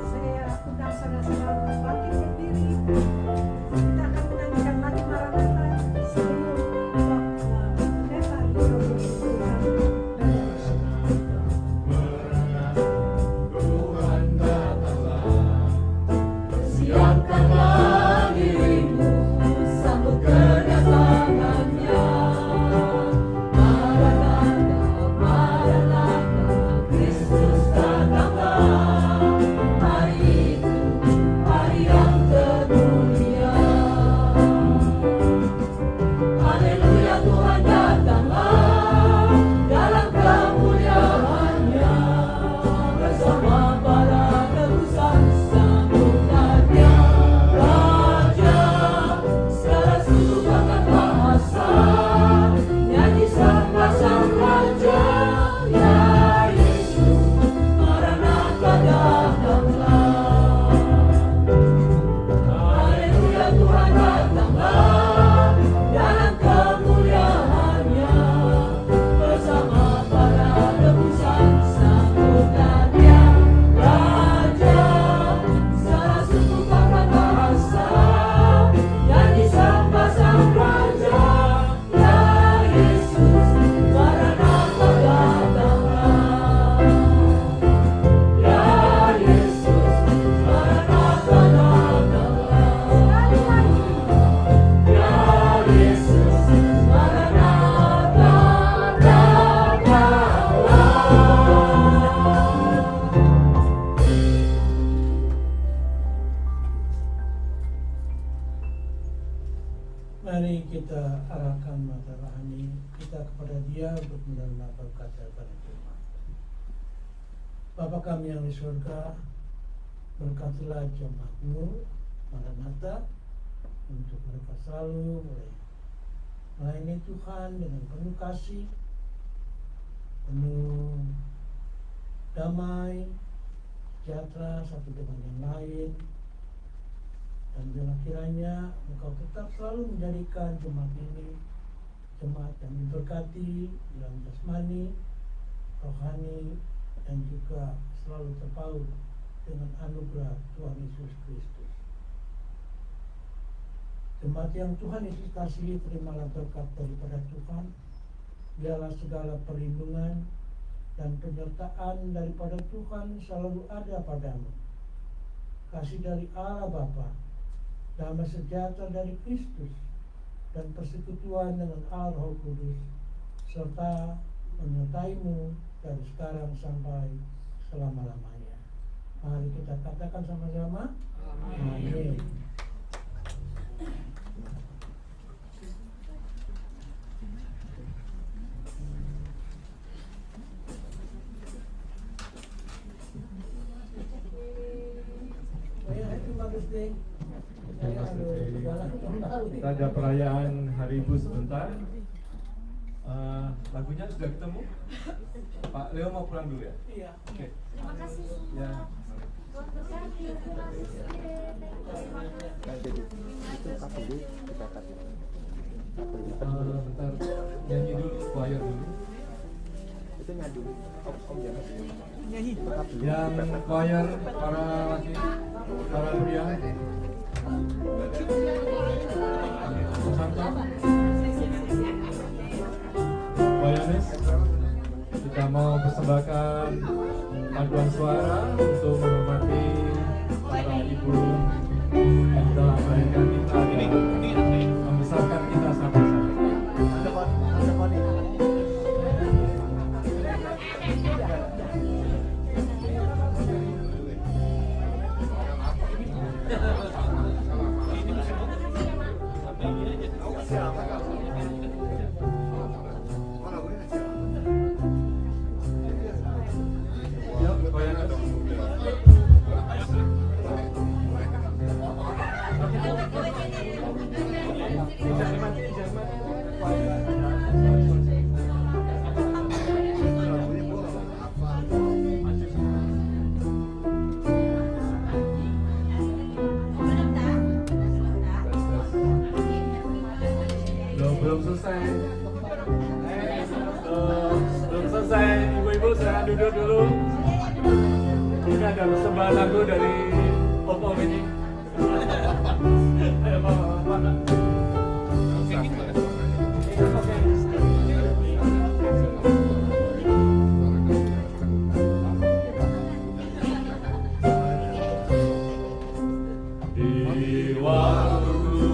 Saya undang saudara-saudara bangkit berdiri. Kita akan menyanyikan lagu Maranatha sebelum pendeta Leo memberikan benediction. Tuhan datanglah, siapkanlah dirimu, sambut kedatangannya. Maranatha, Maranatha, Kristus datanglah. Hari itu, hari yang termulia. Haleluya, Tuhan datanglah dalam kemuliaannya, bersama para tebusan sambutannya. Raja, segala suku bahkan bahasa, nyanyi samba sang Raja. Ya Yesus, Maranatha datanglah. Haleluya, Tuhan datanglah dalam kemuliaannya, bersama para tebusan sambutannya. Raja, segala suku bahkan bahasa, nyanyi samba sang Raja. Ya Yesus, Maranatha datanglah. Ya Yesus, Maranatha datanglah. Ya Yesus, Maranatha datanglah. Mari kita arahkan mata rohani kita kepada Dia untuk menerima berkat daripada Tuhan. Bapa kami yang di surga, berkatilah jemaat-Mu Maranatha untuk mereka selalu melayani Tuhan dengan penuh kasih, penuh damai, sejahtera satu dengan yang lain. Dan biarlah kiranya Engkau tetap selalu menjadikan jemaat ini jemaat yang diberkati dalam jasmani, rohani, dan juga selalu terpaut dengan anugerah Tuhan Yesus Kristus. Jemaat yang Tuhan Yesus kasihi, terimalah berkat daripada Tuhan. Biarlah segala perlindungan dan penyertaan daripada Tuhan selalu ada padamu. Kasih dari Allah Bapa, damai sejahtera dari Kristus, dan persekutuan dengan Allah Roh Kudus serta menyertaimu dari sekarang sampai selama-lamanya. Mari kita katakan sama-sama. Amin. Happy Mother's Day. Kita ada perayaan Hari Ibu sebentar. Lagunya sudah ketemu? Pak Leo mau pulang dulu ya? Iya. Oke. Terima kasih semua. Ya. Tuhan berkati. Terima kasih. Bentar, nyanyi dulu, choir dulu. Itu ngadu. Om jangan sih. Yang choir para laki, para pria. Santo. Choiris, kita mau persembahkan paduan suara untuk menghormati para ibu yang telah melahirkan kita dan membesarkan kita sampai-sampai. Yuk, choiris. Belum selesai. Belum selesai. Ibu-ibu silakan duduk dulu. Ini ada persembahan lagu dari Om ini. Ayo, mana? Di waktu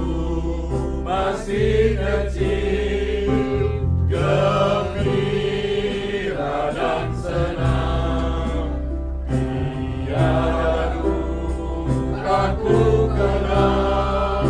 masih kecil, gembira dan senang, tiada duka ku kenal.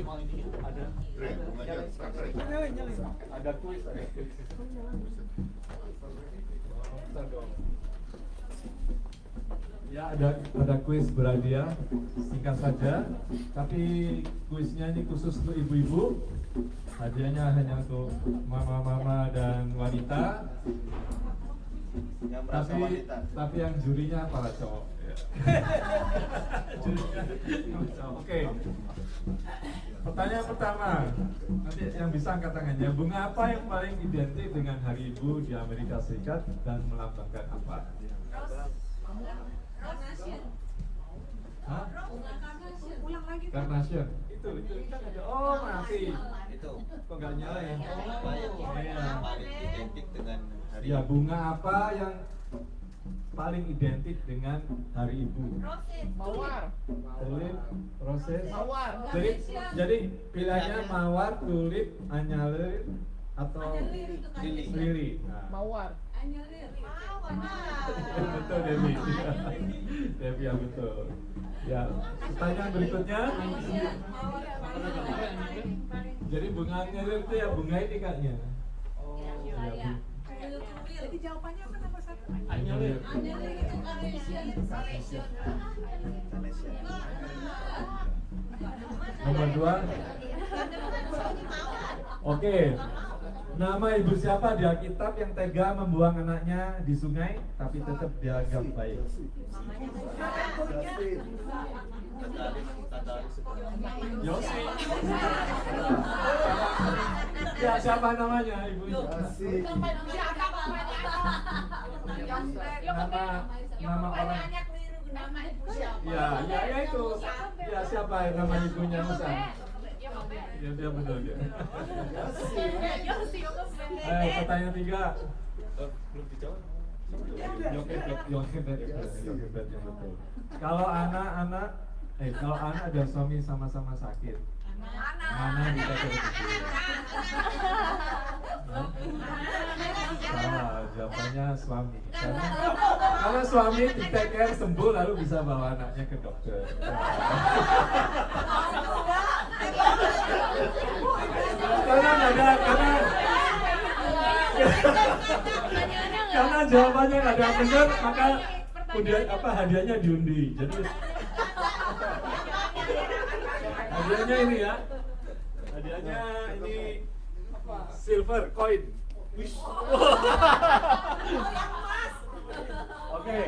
Ada Dre, bunganya sekarang. ada kuis. Bentar dong. Ya, ada kuis berhadiah, singkat saja. Tapi kuisnya ini khusus untuk ibu-ibu. Hadiahnya hanya untuk mama-mama dan wanita. Yang merasa Tapi wanita. tapi yang jurinya para cowok. Ya. Jurinya cowok. Oke. Pertanyaan pertama, nanti yang bisa angkat tangannya. Bunga apa yang paling identik dengan Hari Ibu di Amerika Serikat dan melambangkan apa? Hah? Ulang lagi. Carnation. Itu kan ada. Oh, masih. Itu Kok nggak nyala ya? apa yang Iya. paling identik dengan hari Ya, bunga apa yang paling identik dengan Hari Ibu? Mawar. Tulip, roses. Mawar. Jadi pilihannya mawar, tulip, anyalir atau lili. Nah, Mawar. betul Devi. Devi yang betul. Ya, pertanyaan berikutnya. Jadi bunga anyalir itu ya bunga ini kayaknya. Ya, Jadi jawabannya apa nomor 1? anyalir. Nomor 2. Oke. Nama ibu siapa di Alkitab yang tega membuang anaknya di sungai tapi tetap dianggap baik? Yosi. Ya, siapa namanya ibunya? Nama orang. Ya itu. Ya, siapa nama ibunya Musa? Ya, dia benar dia. Pertanyaan 3. belum dijawab. Yochebed yang betul. Kalau anak ada suami sama-sama sakit, mana yang bisa terhubung? Salah, jawabannya suami. Karena suami di take care sembuh lalu bisa bawa anaknya ke dokter. Karena jawabannya nggak ada yang benar, maka kemudian hadiahnya diundi. Jadi hadiahnya ini ya, hadiahnya ini silver coin. Oke,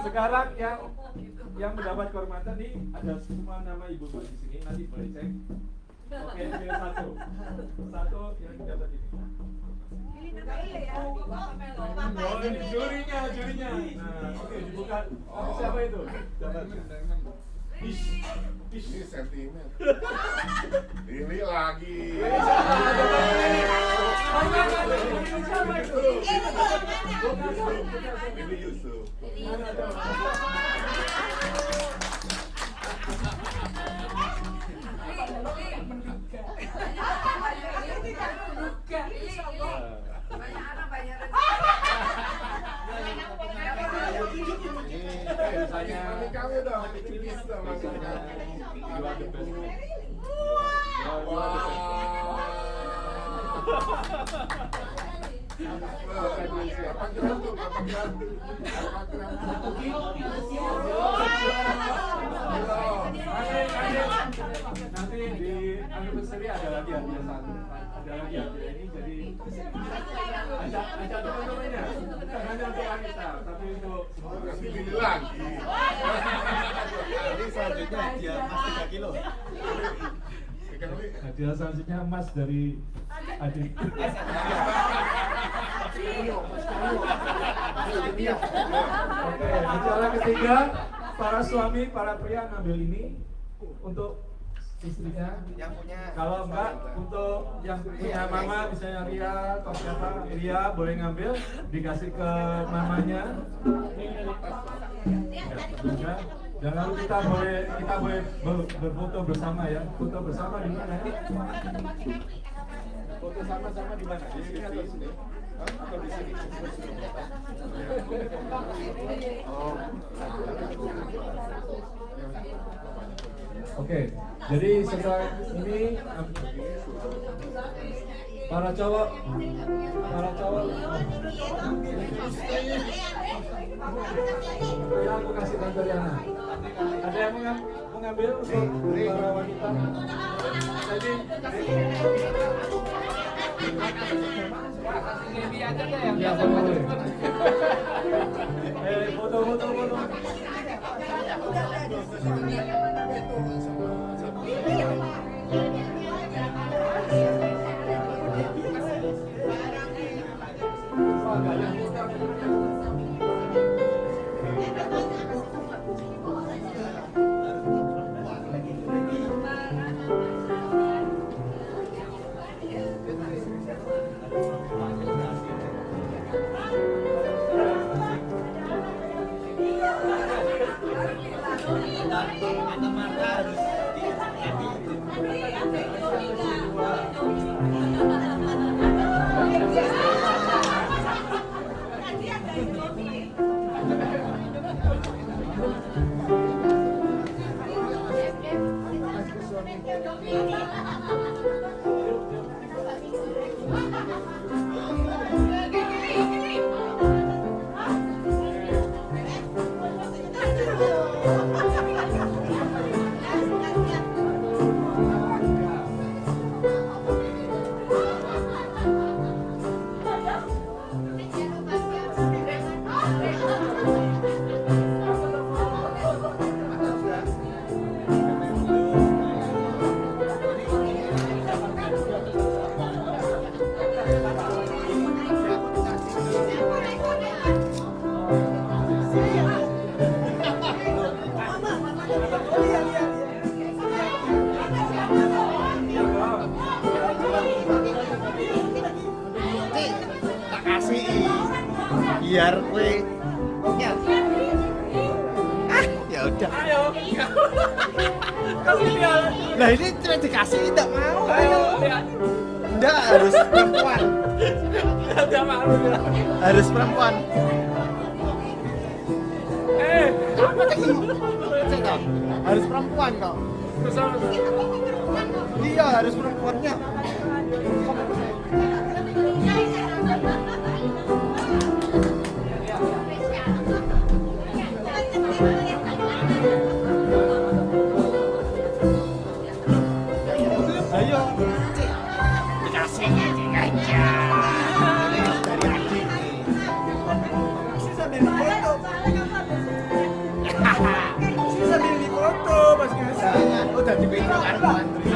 sekarang yang mendapat kehormatan nih ada semua nama ibu di sini, nanti boleh cek. Oke, pilih satu yang dapat ini. Oh, ini jurinya. Nah, oke, dibuka. Siapa itu? Dapat. Ini sentimen. Ini lagi. Siapa itu? Ini Yusuf. Ini kamu dong, bisa maksudnya. Siapa gerak tuh? Nanti di anniversary ada lagi hadiah satu. Ada lagi hadiah ini jadi ajak teman-temannya. Bukan hanya untuk wanita, tapi untuk Kasih pilih lagi. Jadi selanjutnya hadiah emas 3 kilo. hadiah selanjutnya emas dari adik. Oke, bicara ketiga, para suami, para pria ngambil ini untuk istrinya. Yang punya. Kalau enggak, untuk yang punya mama, misalnya Ria atau siapa, Ria boleh ngambil, dikasih ke mamanya. Ya, dan lalu kita boleh berfoto bersama ya. Foto bersama di mana? Foto sama-sama di mana? Di sini atau di sini? Atau di sini? Oh. Oke, jadi setelah ini para cowok, ya aku kasih Tante Riana. Ada yang mau ngambil untuk para wanita? Jadi ya boleh. Foto. Biar kue ya udah. Ayo. Kasih dia. Lah ini cuma dikasih tidak mau. Ayo. Enggak, harus perempuan. Tidak mau. Harus perempuan. Apa tadi? Harus perempuan kok. Iya, harus perempuannya. Ayo, dikasih aja. Dari adik. Sisa dari foto. Sisa dari foto, Mas Gasa. Udah di video karo Andri.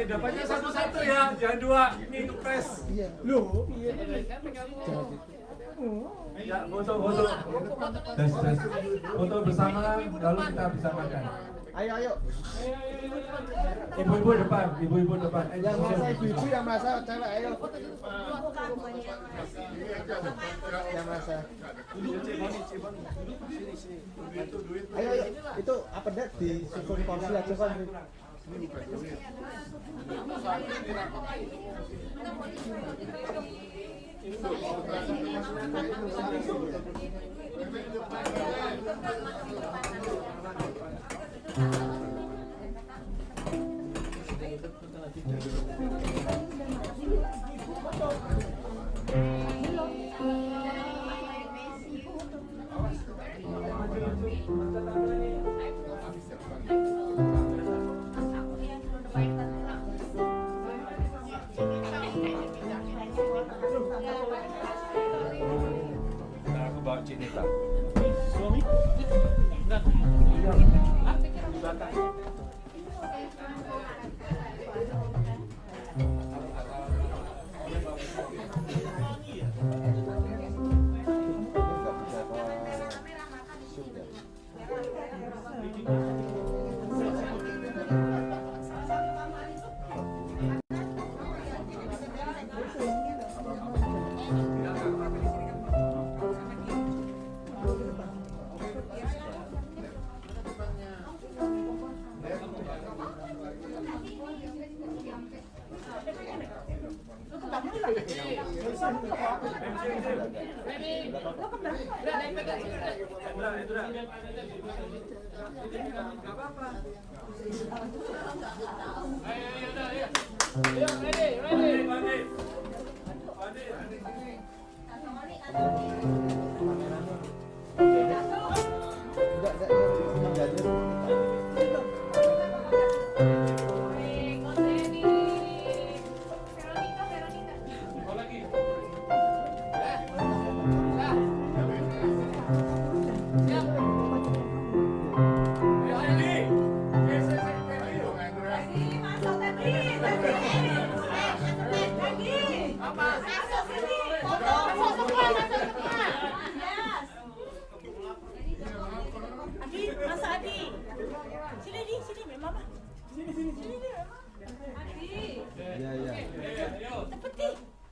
Dapatnya satu-satu ya, jangan dua. Ini kepres. Loh, iya. Ya, foto. Tes. Foto bersama, lalu kita bisa makan. Ayo. Ibu-ibu depan. Yang masa ibu-ibu, yang masa cewek, ayo. Yang masa. Ayo. Itu apa dah di sifon porsi aja kan? Aku bawa Cinta. Suami? Enggak.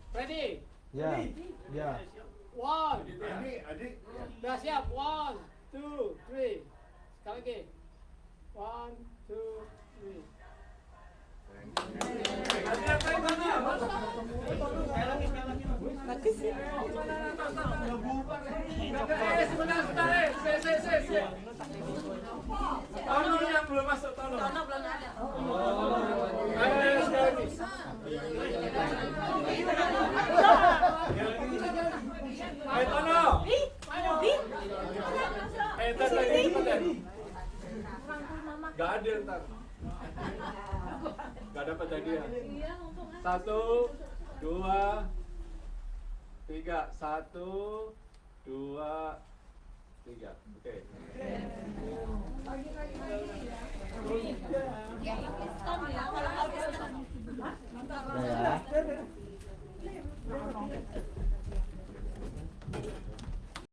Ready? Ya, ya. One. Udah siap. 1, 2, 3. Sekali lagi. 1, 2, 3. Tono yang belum masuk Tono. Tono belum ada. Ayo sekali lagi. Ayo Tono. Tar lagi cepetan. Gak adil ntar. Gak dapat hadiah. 1, 2, 3. 1, 2, 3. Oke.